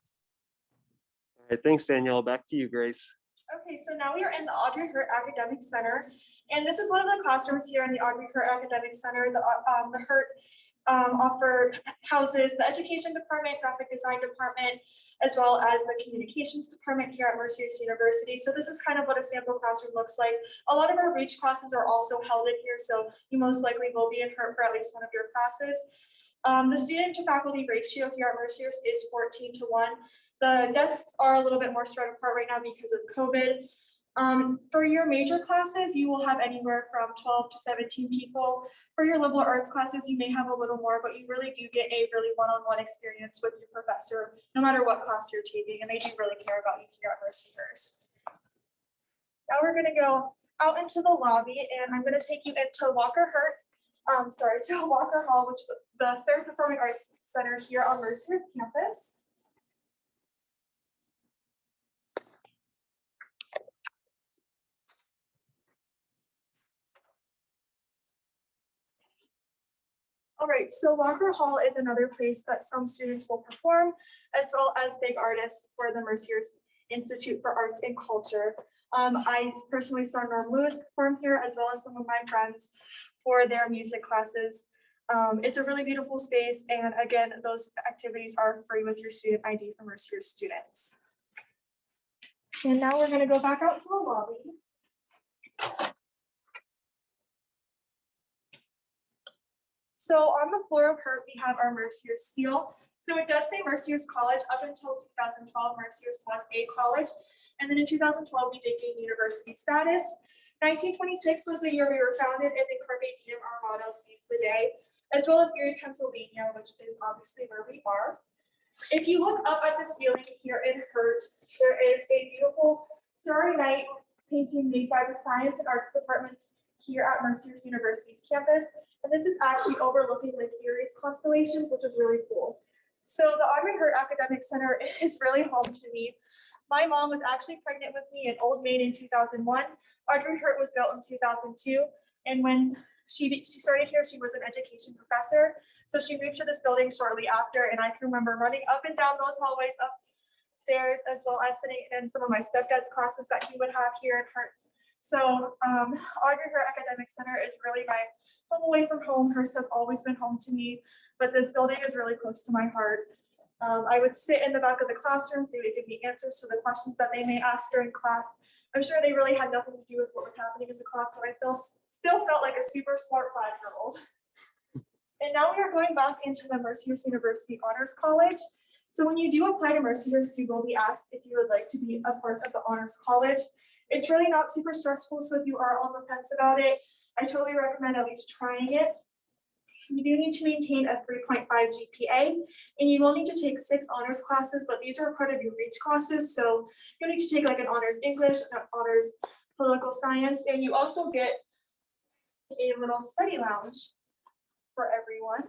S3: All right, thanks, Danielle. Back to you, Grace.
S4: Okay, so now we are in the Audrey Hurt Academic Center, and this is one of the classrooms here in the Audrey Hurt Academic Center. The Hurt houses the education department, graphic design department, as well as the communications department here at Mercyhurst University. So this is kind of what a sample classroom looks like. A lot of our reach classes are also held in here, so you most likely will be in Hurt for at least one of your classes. The student to faculty ratio here at Mercyhurst is 14:1. The desks are a little bit more spread apart right now because of COVID. For your major classes, you will have anywhere from 12 to 17 people. For your liberal arts classes, you may have a little more, but you really do get a really one-on-one experience with your professor, no matter what class you're taking, and they do really care about you here at Mercyhurst. Now we're gonna go out into the lobby, and I'm gonna take you into Walker Hall, which is the third performing arts center here on Mercyhurst campus. All right, so Walker Hall is another place that some students will perform, as well as big artists for the Mercyhurst Institute for Arts and Culture. I personally saw Norm Lewis perform here, as well as some of my friends for their music classes. It's a really beautiful space, and again, those activities are free with your student ID for Mercyhurst students. And now we're going to go back out to the lobby. So on the floor of Hurt, we have our Mercyhurst seal. So it does say Mercyhurst College. Up until 2012, Mercyhurst was a college. And then in 2012, we did gain university status. 1926 was the year we were founded, and then Carpe Diem, our motto, seize the day, as well as Erie, Pennsylvania, which is obviously where we are. If you look up at the ceiling here in Hurt, there is a beautiful Starry Night painting made by the Science and Arts departments here at Mercyhurst University's campus. And this is actually overlooking Lake Erie's constellations, which is really cool. So the Audrey Hurt Academic Center is really home to me. My mom was actually pregnant with me in Old Main in 2001. Audrey Hurt was built in 2002. And when she started here, she was an education professor. So she moved to this building shortly after. And I can remember running up and down those hallways upstairs, as well as sitting in some of my stepdad's classes that he would have here in Hurt. So Audrey Hurt Academic Center is really my home away from home. Hurst has always been home to me, but this building is really close to my heart. I would sit in the back of the classrooms. They would give me answers to the questions that they may ask during class. I'm sure they really had nothing to do with what was happening in the class, but I still felt like a super smart 5-year-old. And now we are going back into the Mercyhurst University Honors College. So when you do apply to Mercyhurst, you will be asked if you would like to be a part of the Honors College. It's really not super stressful, so if you are on the fence about it, I totally recommend at least trying it. You do need to maintain a 3.5 GPA, and you will need to take 6 honors classes, but these are part of your REACH classes. So you'll need to take like an honors English, an honors political science, and you also get a little study lounge for everyone.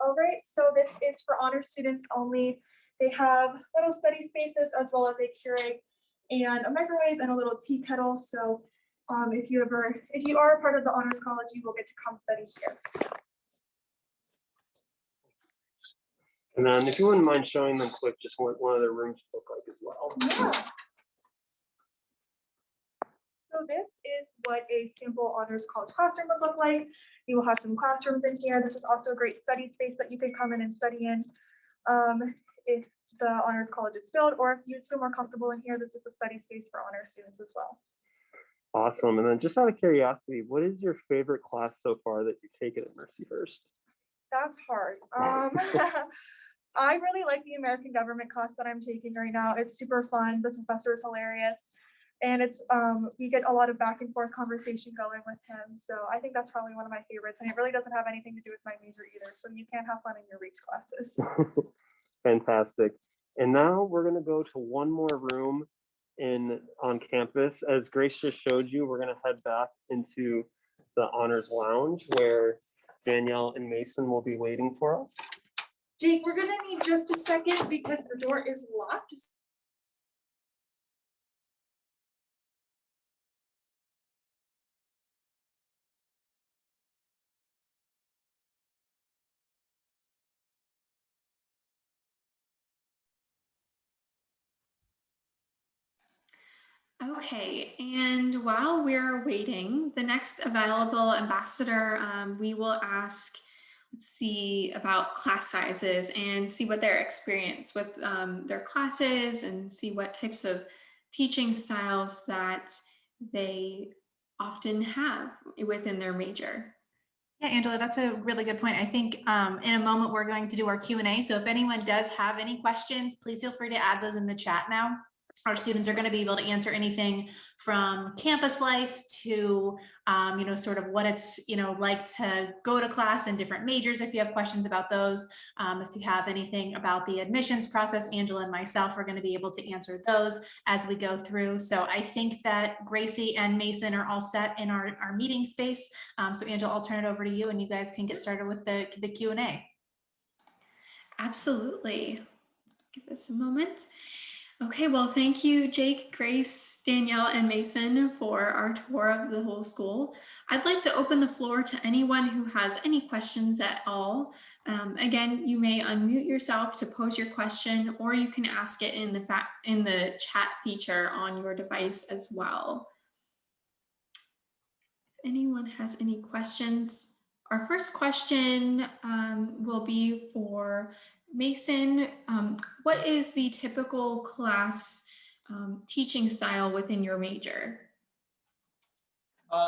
S4: All right, so this is for honor students only. They have little study spaces as well as a Keurig and a microwave and a little tea kettle. So if you are a part of the Honors College, you will get to come study here.
S3: And then if you wouldn't mind showing them quick just what one of the rooms look like as well.
S4: Yeah. So this is what a simple Honors College classroom would look like. You will have some classrooms in here. This is also a great study space that you can come in and study in. If the Honors College is filled, or if you feel more comfortable in here, this is a study space for honor students as well.
S3: Awesome. And then just out of curiosity, what is your favorite class so far that you've taken at Mercyhurst?
S4: That's hard. I really like the American government class that I'm taking right now. It's super fun. The professor is hilarious. And it's we get a lot of back and forth conversation going with him. So I think that's probably one of my favorites. And it really doesn't have anything to do with my major either. So you can have fun in your REACH classes.
S3: Fantastic. And now we're going to go to one more room on campus. As Grace just showed you, we're going to head back into the Honors Lounge where Danielle and Mason will be waiting for us.
S4: Jake, we're going to need just a second because the door is locked.
S5: Okay, and while we're waiting, the next available ambassador, we will ask, let's see, about class sizes and see what their experience with their classes and see what types of teaching styles that they often have within their major.
S6: Yeah, Angela, that's a really good point. I think in a moment we're going to do our Q&A. So if anyone does have any questions, please feel free to add those in the chat now. Our students are going to be able to answer anything from campus life to, sort of what it's, like to go to class in different majors. If you have questions about those, if you have anything about the admissions process, Angela and myself are going to be able to answer those as we go through. So I think that Gracie and Mason are all set in our meeting space. So Angela, I'll turn it over to you and you guys can get started with the Q&A.
S5: Absolutely. Let's give this a moment. Okay, well, thank you, Jake, Grace, Danielle, and Mason for our tour of the whole school. I'd like to open the floor to anyone who has any questions at all. Again, you may unmute yourself to pose your question, or you can ask it in the chat feature on your device as well. If anyone has any questions, our first question will be for Mason. What is the typical class teaching style within your major?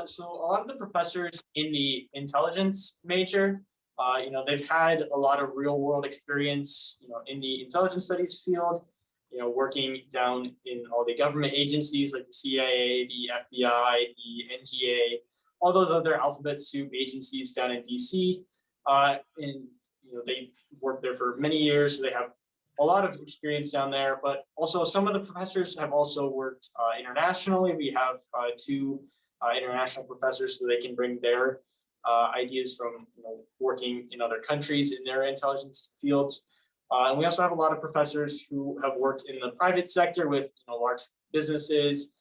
S1: So a lot of the professors in the intelligence major, they've had a lot of real world experience, in the intelligence studies field, working down in all the government agencies like the CIA, the FBI, the NGA, all those other alphabet soup agencies down in DC. They worked there for many years, so they have a lot of experience down there. But also some of the professors have also worked internationally. We have 2 international professors, so they can bring their ideas from working in other countries in their intelligence fields. And we also have a lot of professors who have worked in the private sector with large businesses.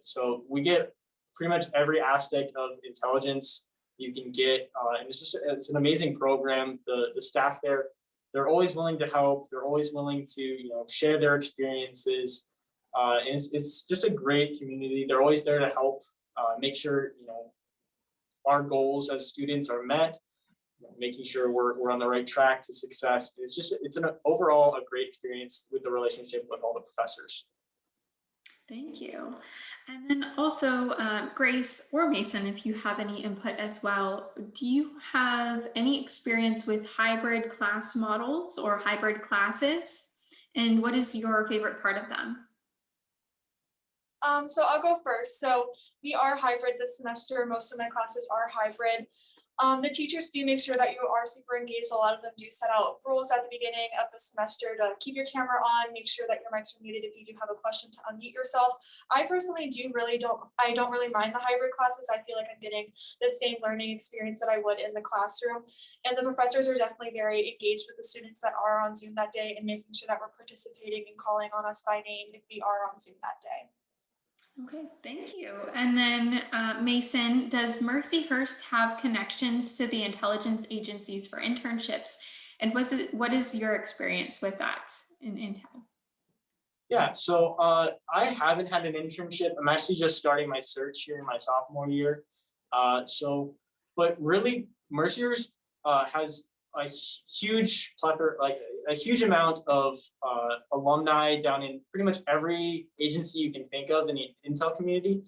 S1: So we get pretty much every aspect of intelligence you can get, and it's an amazing program. The staff there, they're always willing to help. They're always willing to share their experiences. And it's just a great community. They're always there to help make sure our goals as students are met, making sure we're on the right track to success. It's an overall a great experience with the relationship with all the professors.
S5: Thank you. And then also, Grace or Mason, if you have any input as well, do you have any experience with hybrid class models or hybrid classes? And what is your favorite part of them?
S4: So I'll go first. So we are hybrid this semester. Most of my classes are hybrid. The teachers do make sure that you are super engaged. A lot of them do set out rules at the beginning of the semester to keep your camera on, make sure that your mics are muted if you do have a question to unmute yourself. I personally don't really mind the hybrid classes. I feel like I'm getting the same learning experience that I would in the classroom. And the professors are definitely very engaged with the students that are on Zoom that day and making sure that we're participating and calling on us by name if we are on Zoom that day.
S5: Okay, thank you. And then Mason, does Mercyhurst have connections to the intelligence agencies for internships? And what is your experience with that in Intel?
S1: Yeah, so I haven't had an internship. I'm actually just starting my search here in my sophomore year. But really, Mercyhurst has a huge plethora, like a huge amount of alumni down in pretty much every agency you can think of in the Intel community.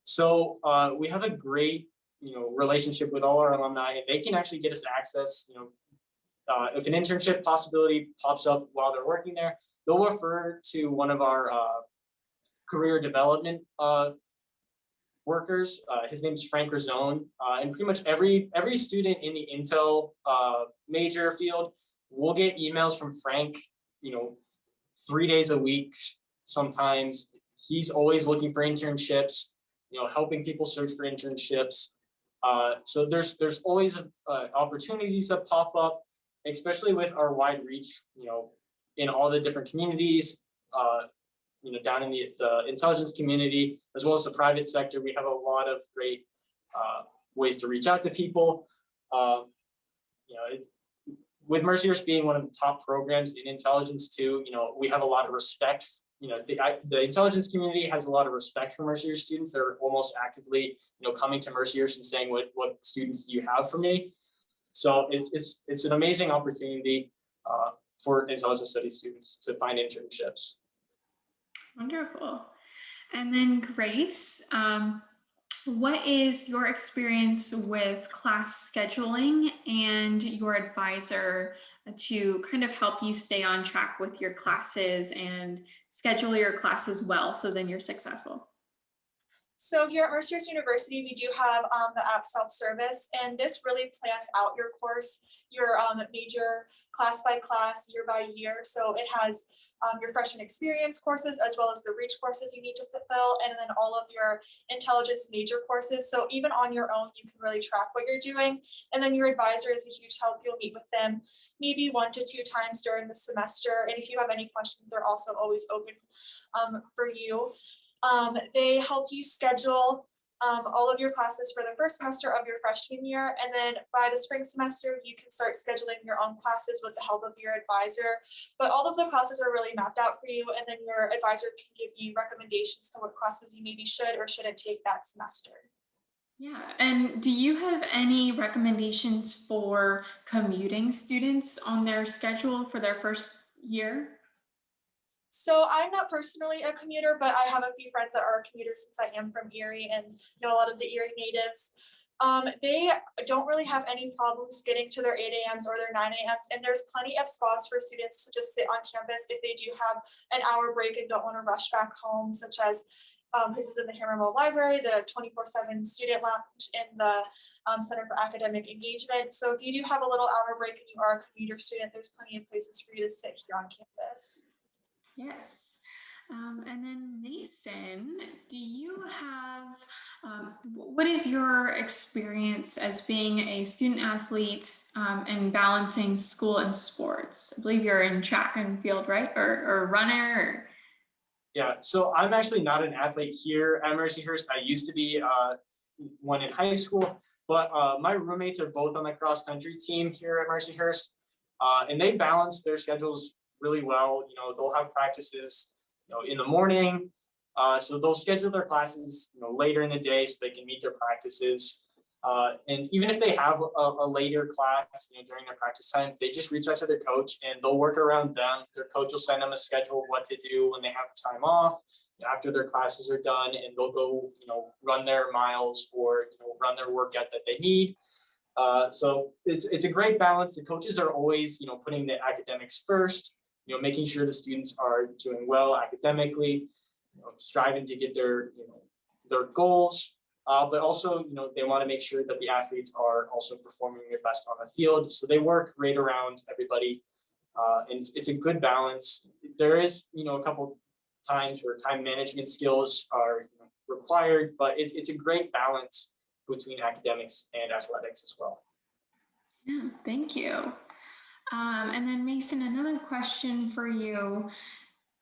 S1: So we have a great, relationship with all our alumni, and they can actually get us access. If an internship possibility pops up while they're working there, they'll refer to one of our career development workers. His name is Frank Razone, and pretty much every student in the Intel major field will get emails from Frank, 3 days a week. Sometimes he's always looking for internships, helping people search for internships. So there's always opportunities that pop up, especially with our wide reach, in all the different communities, down in the intelligence community, as well as the private sector. We have a lot of great ways to reach out to people. It's with Mercyhurst being one of the top programs in intelligence too. We have a lot of respect. The intelligence community has a lot of respect for Mercyhurst students. They're almost actively, coming to Mercyhurst and saying, "What students do you have for me?" So it's an amazing opportunity for intelligence studies students to find internships.
S5: Wonderful. And then Grace, what is your experience with class scheduling and your advisor to kind of help you stay on track with your classes and schedule your classes well so then you're successful?
S4: So here at Mercyhurst University, we do have the app self-service, and this really plans out your course, your major class by class, year by year. So it has your freshman experience courses, as well as the reach courses you need to fulfill, and then all of your intelligence major courses. So even on your own, you can really track what you're doing. And then your advisor is a huge help. You'll meet with them maybe 1 to 2 times during the semester. And if you have any questions, they're also always open for you. They help you schedule all of your classes for the first semester of your freshman year. And then by the spring semester, you can start scheduling your own classes with the help of your advisor. But all of the classes are really mapped out for you. And then your advisor can give you recommendations to what classes you maybe should or shouldn't take that semester.
S5: Yeah, and do you have any recommendations for commuting students on their schedule for their first year?
S4: So I'm not personally a commuter, but I have a few friends that are commuters since I am from Erie and know a lot of the Erie natives. They don't really have any problems getting to their 8 a.m.s or their 9 a.m.s, and there's plenty of spots for students to just sit on campus if they do have an hour break and don't want to rush back home, such as places in the Hammermill Library, the 24/7 student lounge, and the Center for Academic Engagement. So if you do have a little hour break and you are a commuter student, there's plenty of places for you to sit here on campus.
S5: Yes. And then Mason, do you have, what is your experience as being a student athlete and balancing school and sports? I believe you're in track and field, right? Or runner? Or...
S1: Yeah, so I'm actually not an athlete here at Mercyhurst. I used to be one in high school, but my roommates are both on the cross country team here at Mercyhurst, and they balance their schedules really well. They'll have practices, in the morning, so they'll schedule their classes, later in the day so they can meet their practices. And even if they have a later class, during their practice time, they just reach out to their coach and they'll work around them. Their coach will send them a schedule of what to do when they have time off. after their classes are done, and they'll go, run their miles or run their workout that they need. So it's a great balance. The coaches are always, putting the academics first, making sure the students are doing well academically, striving to get their goals. But also, they want to make sure that the athletes are also performing their best on the field. So they work right around everybody. And it's a good balance. There is, a couple times where time management skills are required, but it's a great balance between academics and athletics as well.
S5: Yeah, thank you. And then Mason, another question for you.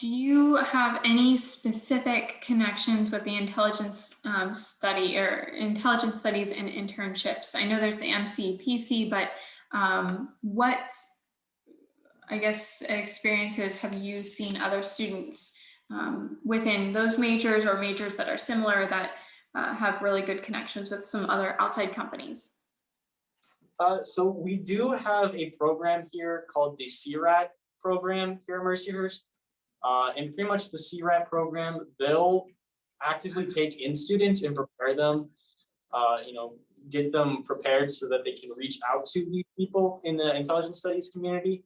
S5: Do you have any specific connections with the intelligence study or intelligence studies and internships? I know there's the MCPC, but what, I guess, experiences have you seen other students within those majors or majors that are similar that have really good connections with some other outside companies?
S1: So we do have a program here called the CRAT program here at Mercyhurst. And pretty much the CRAT program, they'll actively take in students and prepare them, get them prepared so that they can reach out to these people in the intelligence studies community,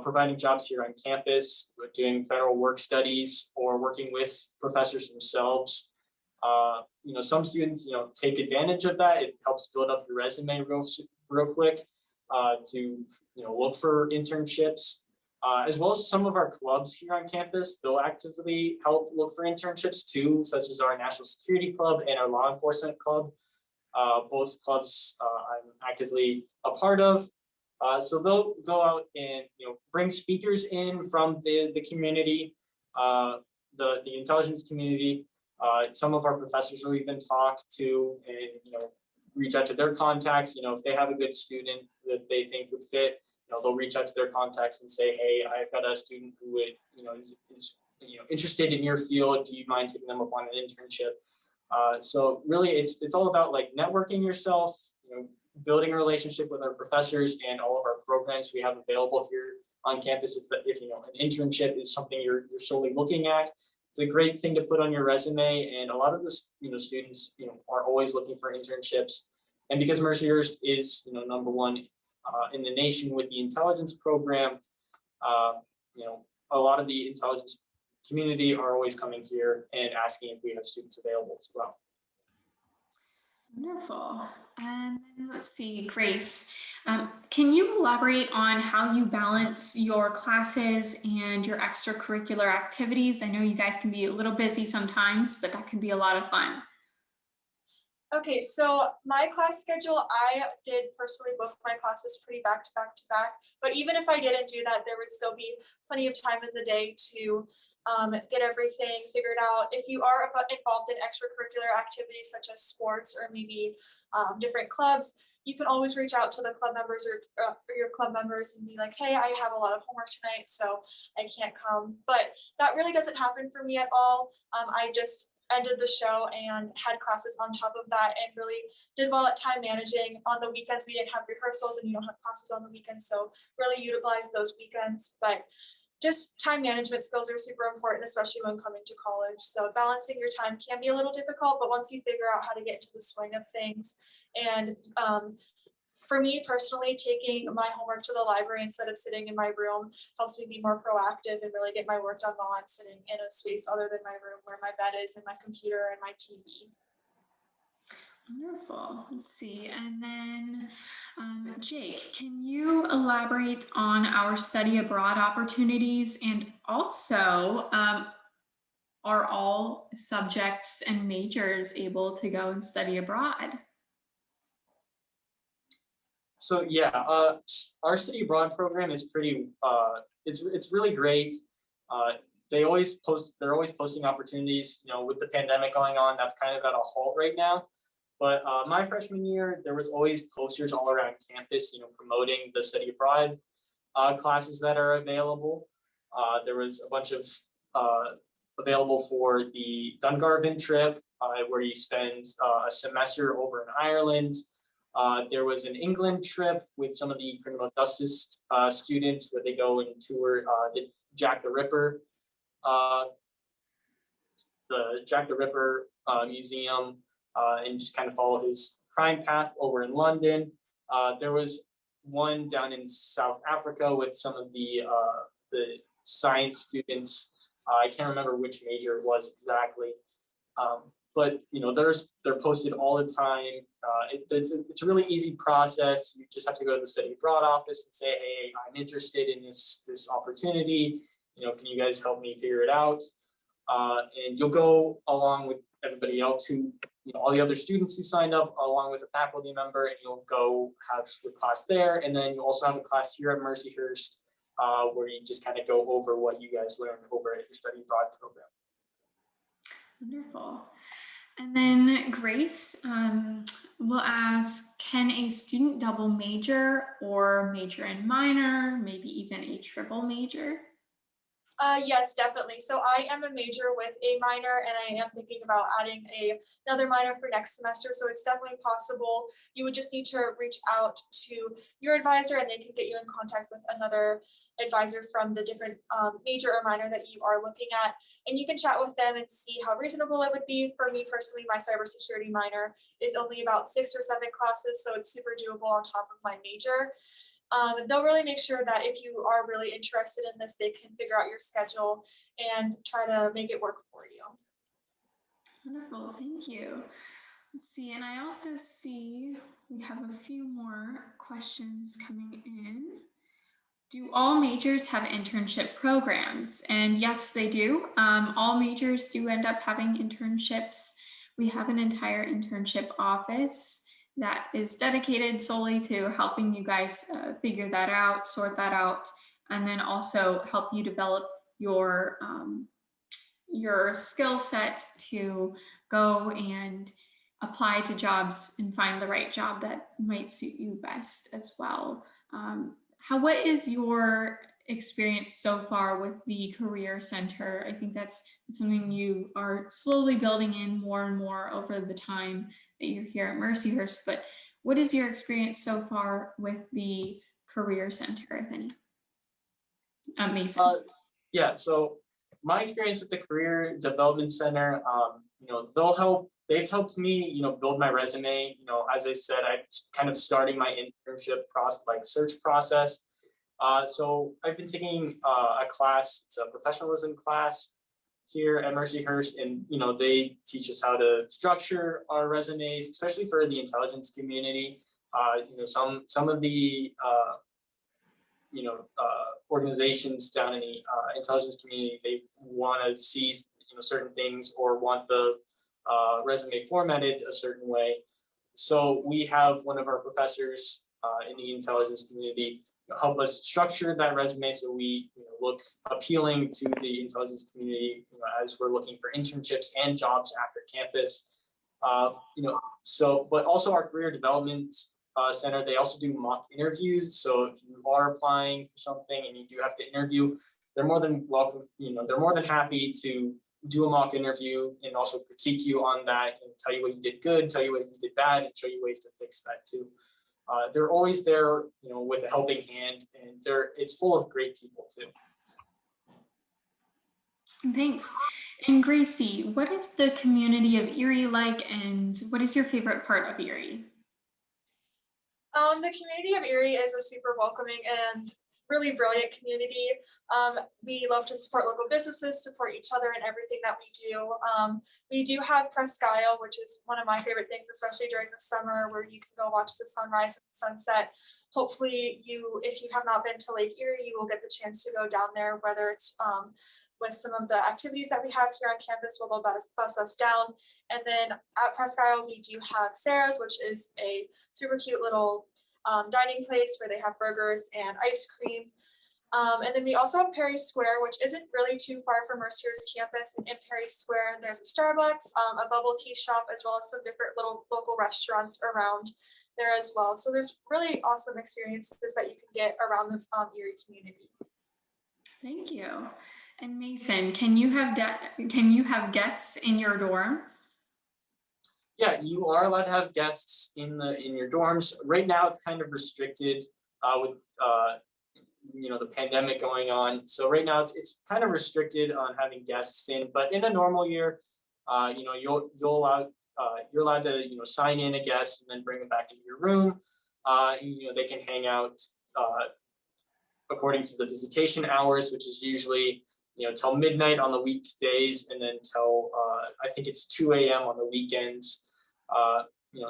S1: providing jobs here on campus, doing federal work studies, or working with professors themselves. Some students, take advantage of that. It helps build up your resume real quick to, look for internships. As well as some of our clubs here on campus, they'll actively help look for internships too, such as our National Security Club and our Law Enforcement Club. Both clubs I'm actively a part of. So they'll go out and bring speakers in from the community, the intelligence community. Some of our professors will even talk to and reach out to their contacts. If they have a good student that they think would fit, they'll reach out to their contacts and say, hey, I've got a student who would, is interested in your field. Do you mind taking them up on an internship? So really, it's all about like networking yourself, building a relationship with our professors and all of our programs we have available here on campus. If an internship is something you're solely looking at, it's a great thing to put on your resume. And a lot of the students are always looking for internships. And because Mercyhurst is number one in the nation with the intelligence program, a lot of the intelligence community are always coming here and asking if we have students available as well.
S5: Wonderful. And then let's see, Grace, can you elaborate on how you balance your classes and your extracurricular activities? I know you guys can be a little busy sometimes, but that can be a lot of fun.
S4: Okay, so my class schedule, I did personally book my classes pretty back to back to back, but even if I didn't do that, there would still be plenty of time in the day to get everything figured out. If you are involved in extracurricular activities such as sports or maybe different clubs, you can always reach out to the club members or your club members and be like, hey, I have a lot of homework tonight, so I can't come. But that really doesn't happen for me at all. I just ended the show and had classes on top of that and really did well at time managing. On the weekends, we didn't have rehearsals and you don't have classes on the weekends, so really utilize those weekends. But just time management skills are super important, especially when coming to college. So balancing your time can be a little difficult, but once you figure out how to get into the swing of things, and for me personally, taking my homework to the library instead of sitting in my room helps me be more proactive and really get my work done while I'm sitting in a space other than my room where my bed is and my computer and my TV.
S5: Wonderful. Let's see. And then Jake, can you elaborate on our study abroad opportunities, and also are all subjects and majors able to go and study abroad?
S1: So yeah, our study abroad program is pretty, it's really great. They're always posting opportunities. With the pandemic going on, that's kind of at a halt right now. But my freshman year, there was always posters all around campus, promoting the study abroad classes that are available. There was a bunch of available for the Dungarvan trip, where you spend a semester over in Ireland. There was an England trip with some of the criminal justice students where they go and tour the Jack the Ripper the Jack the Ripper museum and just kind of follow his crime path over in London. There was one down in South Africa with some of the science students. I can't remember which major it was exactly. But you know, they're posted all the time. It's a really easy process. You just have to go to the study abroad office and say, hey, I'm interested in this opportunity. You know, can you guys help me figure it out? And you'll go along with everybody else who, you know, all the other students who signed up, along with a faculty member, and you'll go have a class there. And then you also have a class here at Mercyhurst where you just kind of go over what you guys learned over at your study abroad program.
S5: Wonderful. And then Grace will ask, can a student double major or major and minor, maybe even a triple major?
S4: Yes, definitely. So I am a major with a minor, and I am thinking about adding another minor for next semester. So it's definitely possible. You would just need to reach out to your advisor, and they can get you in contact with another advisor from the different major or minor that you are looking at. And you can chat with them and see how reasonable it would be. For me personally, my cybersecurity minor is only about 6 or 7 classes, so it's super doable on top of my major. They'll really make sure that if you are really interested in this, they can figure out your schedule and try to make it work for you.
S5: Wonderful, thank you. Let's see, and I also see we have a few more questions coming in. Do all majors have internship programs? And yes, they do. All majors do end up having internships. We have an entire internship office that is dedicated solely to helping you guys figure that out, sort that out, and then also help you develop your skill sets to go and apply to jobs and find the right job that might suit you best as well. What is your experience so far with the Career Center? I think that's something you are slowly building in more and more over the time that you're here at Mercyhurst, but what is your experience so far with the Career Center, if any? Amazing.
S1: Yeah, so my experience with the Career Development Center, you know, they've helped me, you know, build my resume. You know, as I said, I'm kind of starting my internship search process. So I've been taking a class, it's a professionalism class here at Mercyhurst, and you know, they teach us how to structure our resumes, especially for the intelligence community. You know, some of the organizations down in the intelligence community, they want to see, you know, certain things or want the resume formatted a certain way. So we have one of our professors in the intelligence community help us structure that resume so we, you know, look appealing to the intelligence community, you know, as we're looking for internships and jobs after campus. You know, so, but also our Career Development Center, they also do mock interviews. So if you are applying for something and you do have to interview, they're more than welcome, you know, they're more than happy to do a mock interview and also critique you on that and tell you what you did good, tell you what you did bad, and show you ways to fix that too. They're always there, you know, with a helping hand, and it's full of great people too.
S5: Thanks. And Gracie, what is the community of Erie like, and what is your favorite part of Erie?
S4: The community of Erie is a super welcoming and really brilliant community. We love to support local businesses, support each other in everything that we do. We do have Presque Isle, which is one of my favorite things, especially during the summer, where you can go watch the sunrise and sunset. Hopefully if you have not been to Lake Erie, you will get the chance to go down there, whether it's with some of the activities that we have here on campus, where they'll bus us down. And then at Presque Isle, we do have Sarah's, which is a super cute little dining place where they have burgers and ice cream. And then we also have Perry Square, which isn't really too far from Mercyhurst campus. And in Perry Square, there's a Starbucks, a bubble tea shop, as well as some different little local restaurants around there as well. So there's really awesome experiences that you can get around the Erie community.
S5: Thank you. And Mason, can you have guests in your dorms?
S1: Yeah, you are allowed to have guests in your dorms. Right now, it's kind of restricted with you know, the pandemic going on. So right now, it's kind of restricted on having guests in. But in a normal year, you're allowed to sign in a guest and then bring them back into your room. They can hang out according to the visitation hours, which is usually till midnight on the weekdays, and then till I think it's 2 a.m. on the weekends.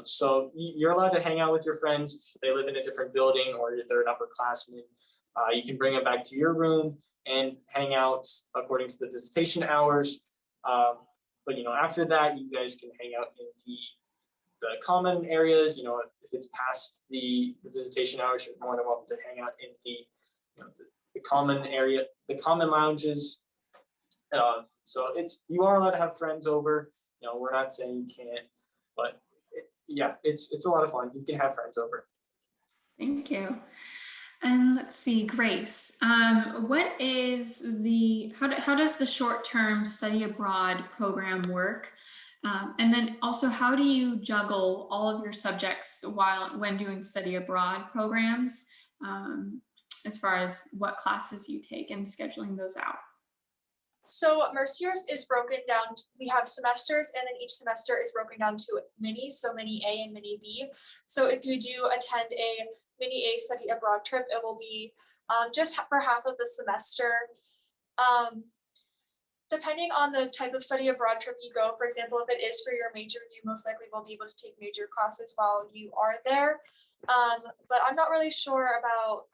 S1: So you're allowed to hang out with your friends if they live in a different building or if they're an upperclassman. You can bring them back to your room and hang out according to the visitation hours. But after that, you guys can hang out in the common areas. If it's past the visitation hours, you're more than welcome to hang out in the common area, the common lounges. So you are allowed to have friends over. We're not saying you can't, but it's a lot of fun. You can have friends over.
S5: Thank you. And let's see, Grace, what is how does the short-term study abroad program work? And then also, how do you juggle all of your subjects when doing study abroad programs, as far as what classes you take and scheduling those out?
S4: So Mercyhurst is broken down. We have semesters, and then each semester is broken down to minis, so mini A and mini B. So if you do attend a mini A study abroad trip, it will be just for half of the semester. Depending on the type of study abroad trip you go, for example, if it is for your major, you most likely will be able to take major classes while you are there. But I'm not really sure about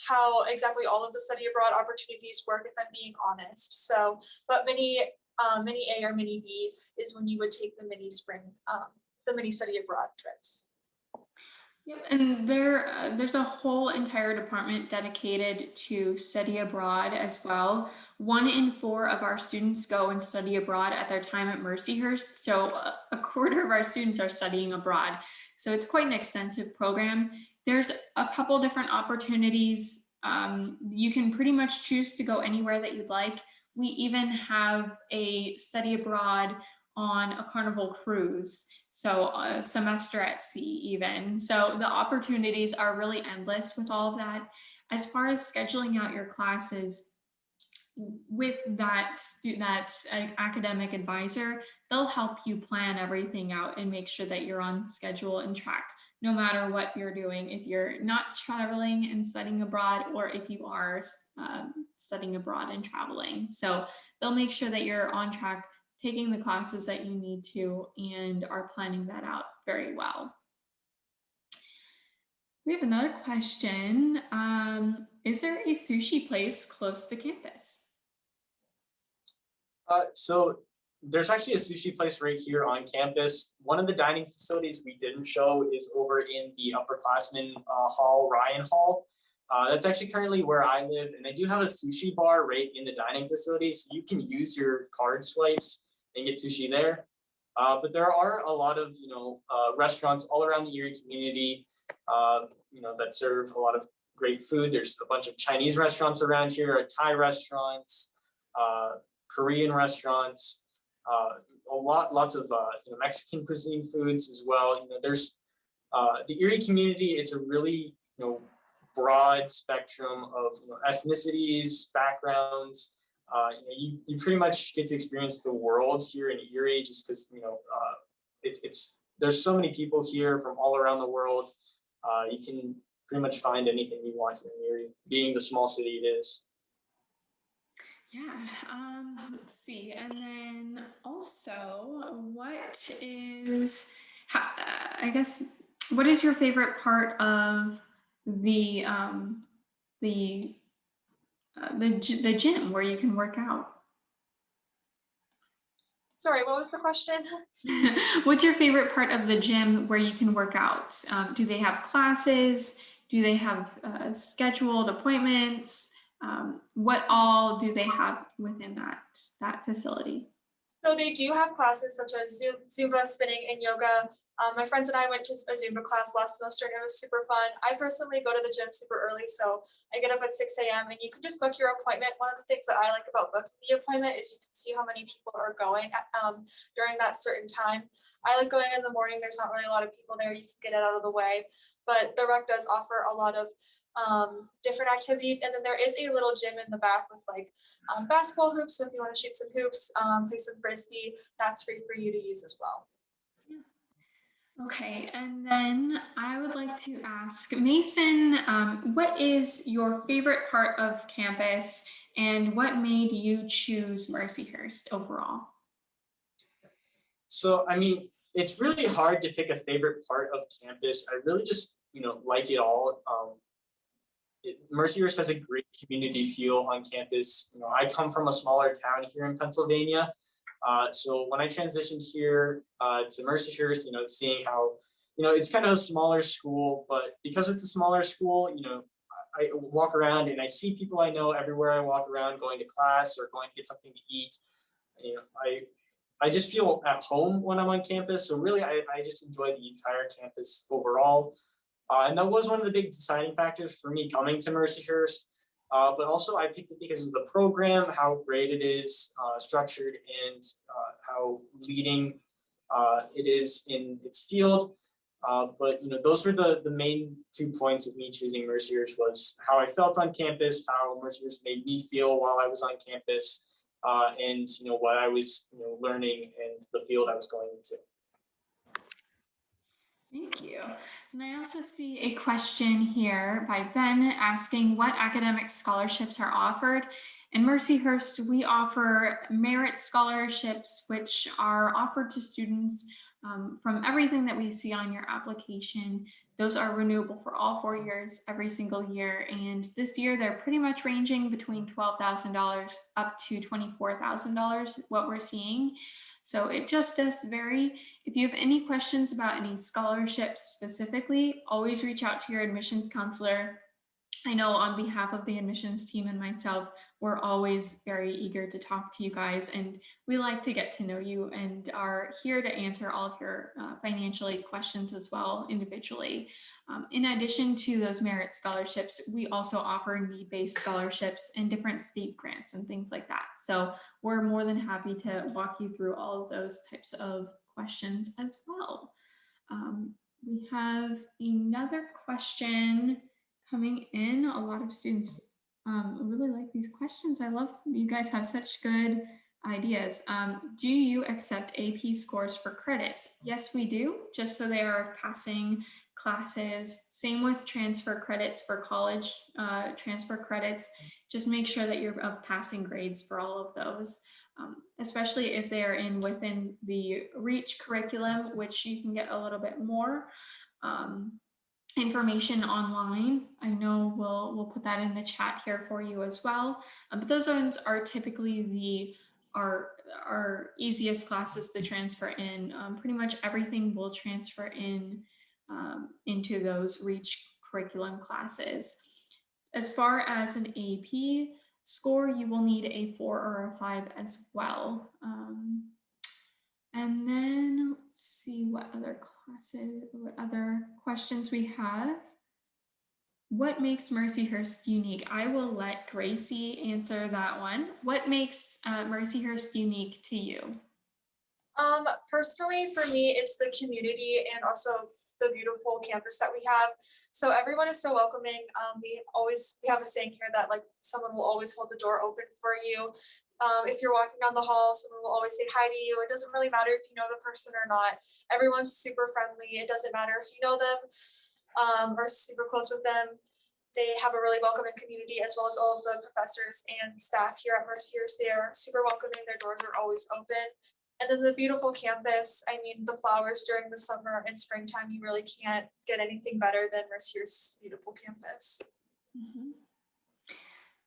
S4: how exactly all of the study abroad opportunities work, if I'm being honest. So, but mini A or mini B is when you would take the mini study abroad trips.
S5: Yep, and there's a whole entire department dedicated to study abroad as well. 1 in 4 of our students go and study abroad at their time at Mercyhurst. So a quarter of our students are studying abroad. So it's quite an extensive program. There's a couple different opportunities. You can pretty much choose to go anywhere that you'd like. We even have a study abroad on a Carnival cruise, so a semester at sea even. So the opportunities are really endless with all of that. As far as scheduling out your classes, with that academic advisor, they'll help you plan everything out and make sure that you're on schedule and track, no matter what you're doing, if you're not traveling and studying abroad, or if you are studying abroad and traveling. So they'll make sure that you're on track, taking the classes that you need to, and are planning that out very well. We have another question. Is there a sushi place close to campus?
S1: So there's actually a sushi place right here on campus. One of the dining facilities we didn't show is over in the upperclassmen hall, Ryan Hall. That's actually currently where I live, and they do have a sushi bar right in the dining facility, so you can use your card swipes and get sushi there. But there are a lot of restaurants all around the Erie community that serve a lot of great food. There's a bunch of Chinese restaurants around here, Thai restaurants, Korean restaurants, lots of Mexican cuisine foods as well. There's the Erie community. It's a really broad spectrum of ethnicities, backgrounds. You pretty much get to experience the world here in Erie, just because there's so many people here from all around the world. You can pretty much find anything you want here in Erie, being the small city it is.
S5: Yeah, let's see. And then also, what is your favorite part of the gym where you can work out?
S4: Sorry, what was the question?
S5: What's your favorite part of the gym where you can work out? Do they have classes? Do they have scheduled appointments? What all do they have within that facility?
S4: So they do have classes such as Zumba, spinning, and yoga. My friends and I went to a Zumba class last semester, and it was super fun. I personally go to the gym super early, so I get up at 6 a.m. and you can just book your appointment. One of the things that I like about booking the appointment is you can see how many people are going during that certain time. I like going in the morning. There's not really a lot of people there. You can get it out of the way. But the rec does offer a lot of different activities. And then there is a little gym in the back with like basketball hoops. So if you want to shoot some hoops, play some frisbee, that's free for you to use as well.
S5: Okay, and then I would like to ask Mason, what is your favorite part of campus and what made you choose Mercyhurst overall?
S1: So, I mean, it's really hard to pick a favorite part of campus. I really just, like it all. Mercyhurst has a great community feel on campus. I come from a smaller town here in Pennsylvania. So when I transitioned here to Mercyhurst, seeing how, it's kind of a smaller school, but because it's a smaller school, I walk around and I see people I know everywhere I walk around, going to class or going to get something to eat. I just feel at home when I'm on campus. So really, I just enjoy the entire campus overall. And that was one of the big deciding factors for me coming to Mercyhurst. But also I picked it because of the program, how great it is, structured, and how leading it is in its field. But those were the main 2 points of me choosing Mercyhurst, was how I felt on campus, how Mercyhurst made me feel while I was on campus, and what I was learning and the field I was going into.
S5: Thank you. And I also see a question here by Ben asking what academic scholarships are offered. In Mercyhurst, we offer merit scholarships, which are offered to students from everything that we see on your application. Those are renewable for all 4 years, every single year. And this year, they're pretty much ranging between $12,000 up to $24,000, what we're seeing. So it just does vary. If you have any questions about any scholarships specifically, always reach out to your admissions counselor. I know on behalf of the admissions team and myself, we're always very eager to talk to you guys, and we like to get to know you and are here to answer all of your financial aid questions as well individually. In addition to those merit scholarships, we also offer need-based scholarships and different state grants and things like that. So we're more than happy to walk you through all of those types of questions as well. We have another question coming in. A lot of students really like these questions. I love you guys have such good ideas. Do you accept AP scores for credits? Yes, we do, just so they are passing classes. Same with transfer credits for college transfer credits. Just make sure that you're of passing grades for all of those, especially if they are within the REACH curriculum, which you can get a little bit more information online. I know we'll put that in the chat here for you as well. But those ones are typically our easiest classes to transfer in. Pretty much everything will transfer into those REACH curriculum classes. As far as an AP score, you will need a 4 or a 5 as well. And then let's see what other questions we have. What makes Mercyhurst unique? I will let Gracie answer that one. What makes Mercyhurst unique to you?
S4: Personally, for me, it's the community and also the beautiful campus that we have. So everyone is so welcoming. We have a saying here that like someone will always hold the door open for you. If you're walking down the hall, someone will always say hi to you. It doesn't really matter if you know the person or not. Everyone's super friendly. It doesn't matter if you know them or super close with them. They have a really welcoming community, as well as all of the professors and staff here at Mercyhurst. They are super welcoming. Their doors are always open. And then the beautiful campus. I mean, the flowers during the summer and springtime, you really can't get anything better than Mercyhurst's beautiful campus.
S5: Mm-hmm.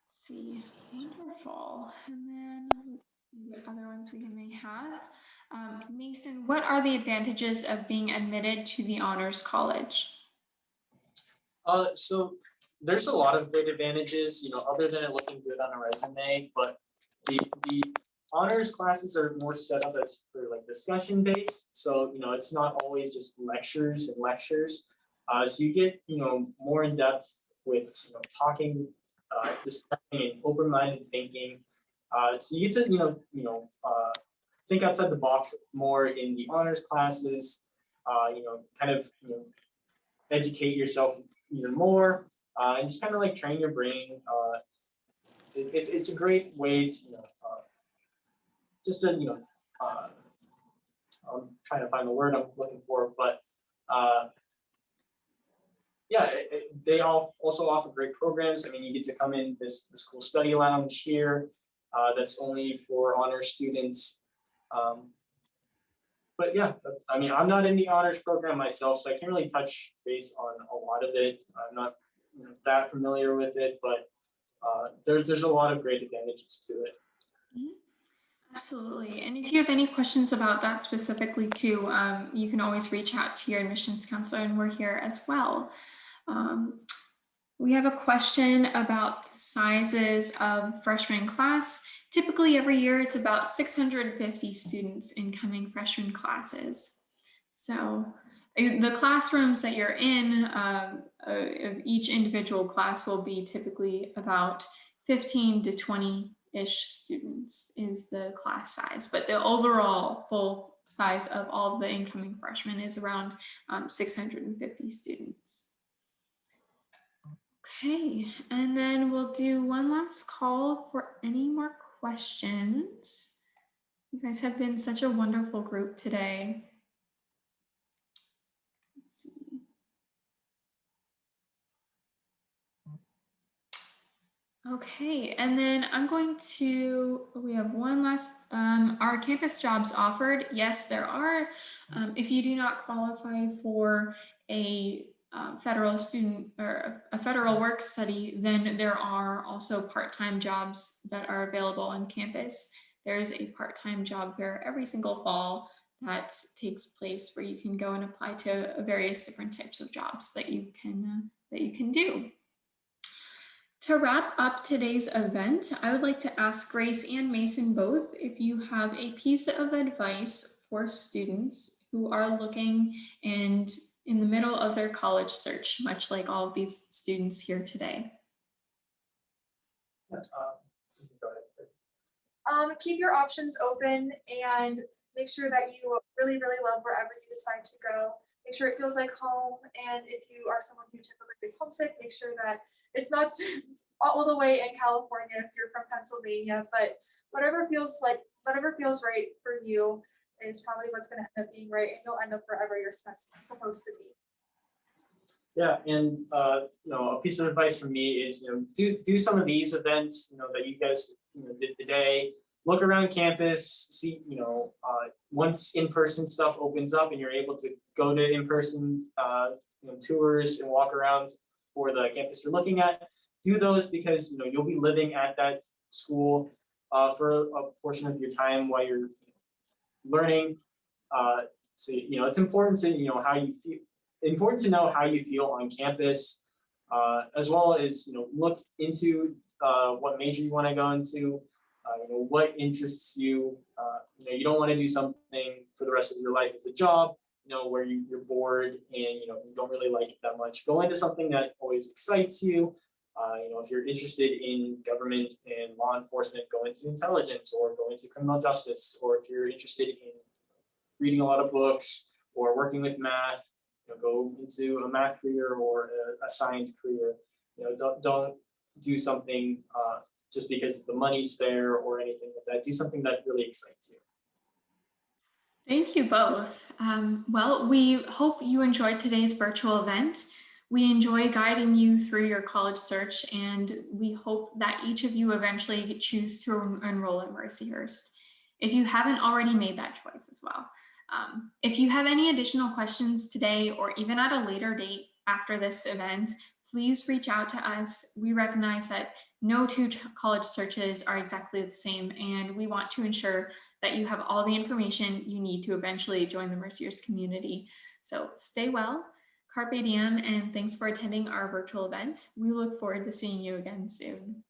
S5: See, wonderful. And then let's see what other ones we may have. Mason, what are the advantages of being admitted to the Honors College?
S1: So there's a lot of great advantages, other than it looking good on a resume, but the honors classes are more set up as for like discussion based. So, it's not always just lectures and lectures. So you get, more in depth with, talking, discussing and open-minded thinking. So you get to, think outside the box more in the honors classes, kind of, educate yourself even more. and just kind of like train your brain. It's a great way to, just to, I'm trying to find the word I'm looking for, but yeah, they all also offer great programs. I mean, you get to come in this cool study lounge here that's only for honor students. But yeah, I mean, I'm not in the honors program myself, so I can't really touch base on a lot of it. I'm not that familiar with it, but there's a lot of great advantages to it.
S5: Absolutely. And if you have any questions about that specifically too, you can always reach out to your admissions counselor, and we're here as well. We have a question about the sizes of freshman class. Typically every year it's about 650 students in incoming freshman classes. So the classrooms that you're in of each individual class will be typically about 15 to 20-ish students is the class size, but the overall full size of all of the incoming freshmen is around 650 students. Okay, and then we'll do one last call for any more questions. You guys have been such a wonderful group today. Let's see. Okay, and then I'm going to, we have one last, are campus jobs offered? Yes, there are. If you do not qualify for a federal student or a federal work study, then there are also part-time jobs that are available on campus. There's a part-time job fair every single fall that takes place where you can go and apply to various different types of jobs that you can do. To wrap up today's event, I would like to ask Grace and Mason both if you have a piece of advice for students who are looking and in the middle of their college search, much like all of these students here today.
S1: Go ahead.
S4: Keep your options open and make sure that you really, really love wherever you decide to go. Make sure it feels like home. And if you are someone who typically is homesick, make sure that it's not all the way in California if you're from Pennsylvania, but whatever feels right for you is probably what's going to end up being right, and you'll end up wherever you're supposed to be.
S1: Yeah, and a piece of advice from me is do some of these events that you guys did today. Look around campus, see once in-person stuff opens up and you're able to go to in-person tours and walk around for the campus you're looking at. Do those because you'll be living at that school for a portion of your time while you're learning. So it's important to how you feel. Important to know how you feel on campus, as well as look into what major you want to go into, what interests you. You don't want to do something for the rest of your life as a job, where you're bored and you don't really like it that much. Go into something that always excites you. If you're interested in government and law enforcement, go into intelligence or go into criminal justice. Or if you're interested in reading a lot of books or working with math, go into a math career or a science career. Don't do something just because the money's there or anything like that. Do something that really excites you.
S5: Thank you both. Well, we hope you enjoyed today's virtual event. We enjoy guiding you through your college search, and we hope that each of you eventually choose to enroll in Mercyhurst, if you haven't already made that choice as well. If you have any additional questions today or even at a later date after this event, please reach out to us. We recognize that no two college searches are exactly the same, and we want to ensure that you have all the information you need to eventually join the Mercyhurst community. So stay well, carpe diem, and thanks for attending our virtual event. We look forward to seeing you again soon.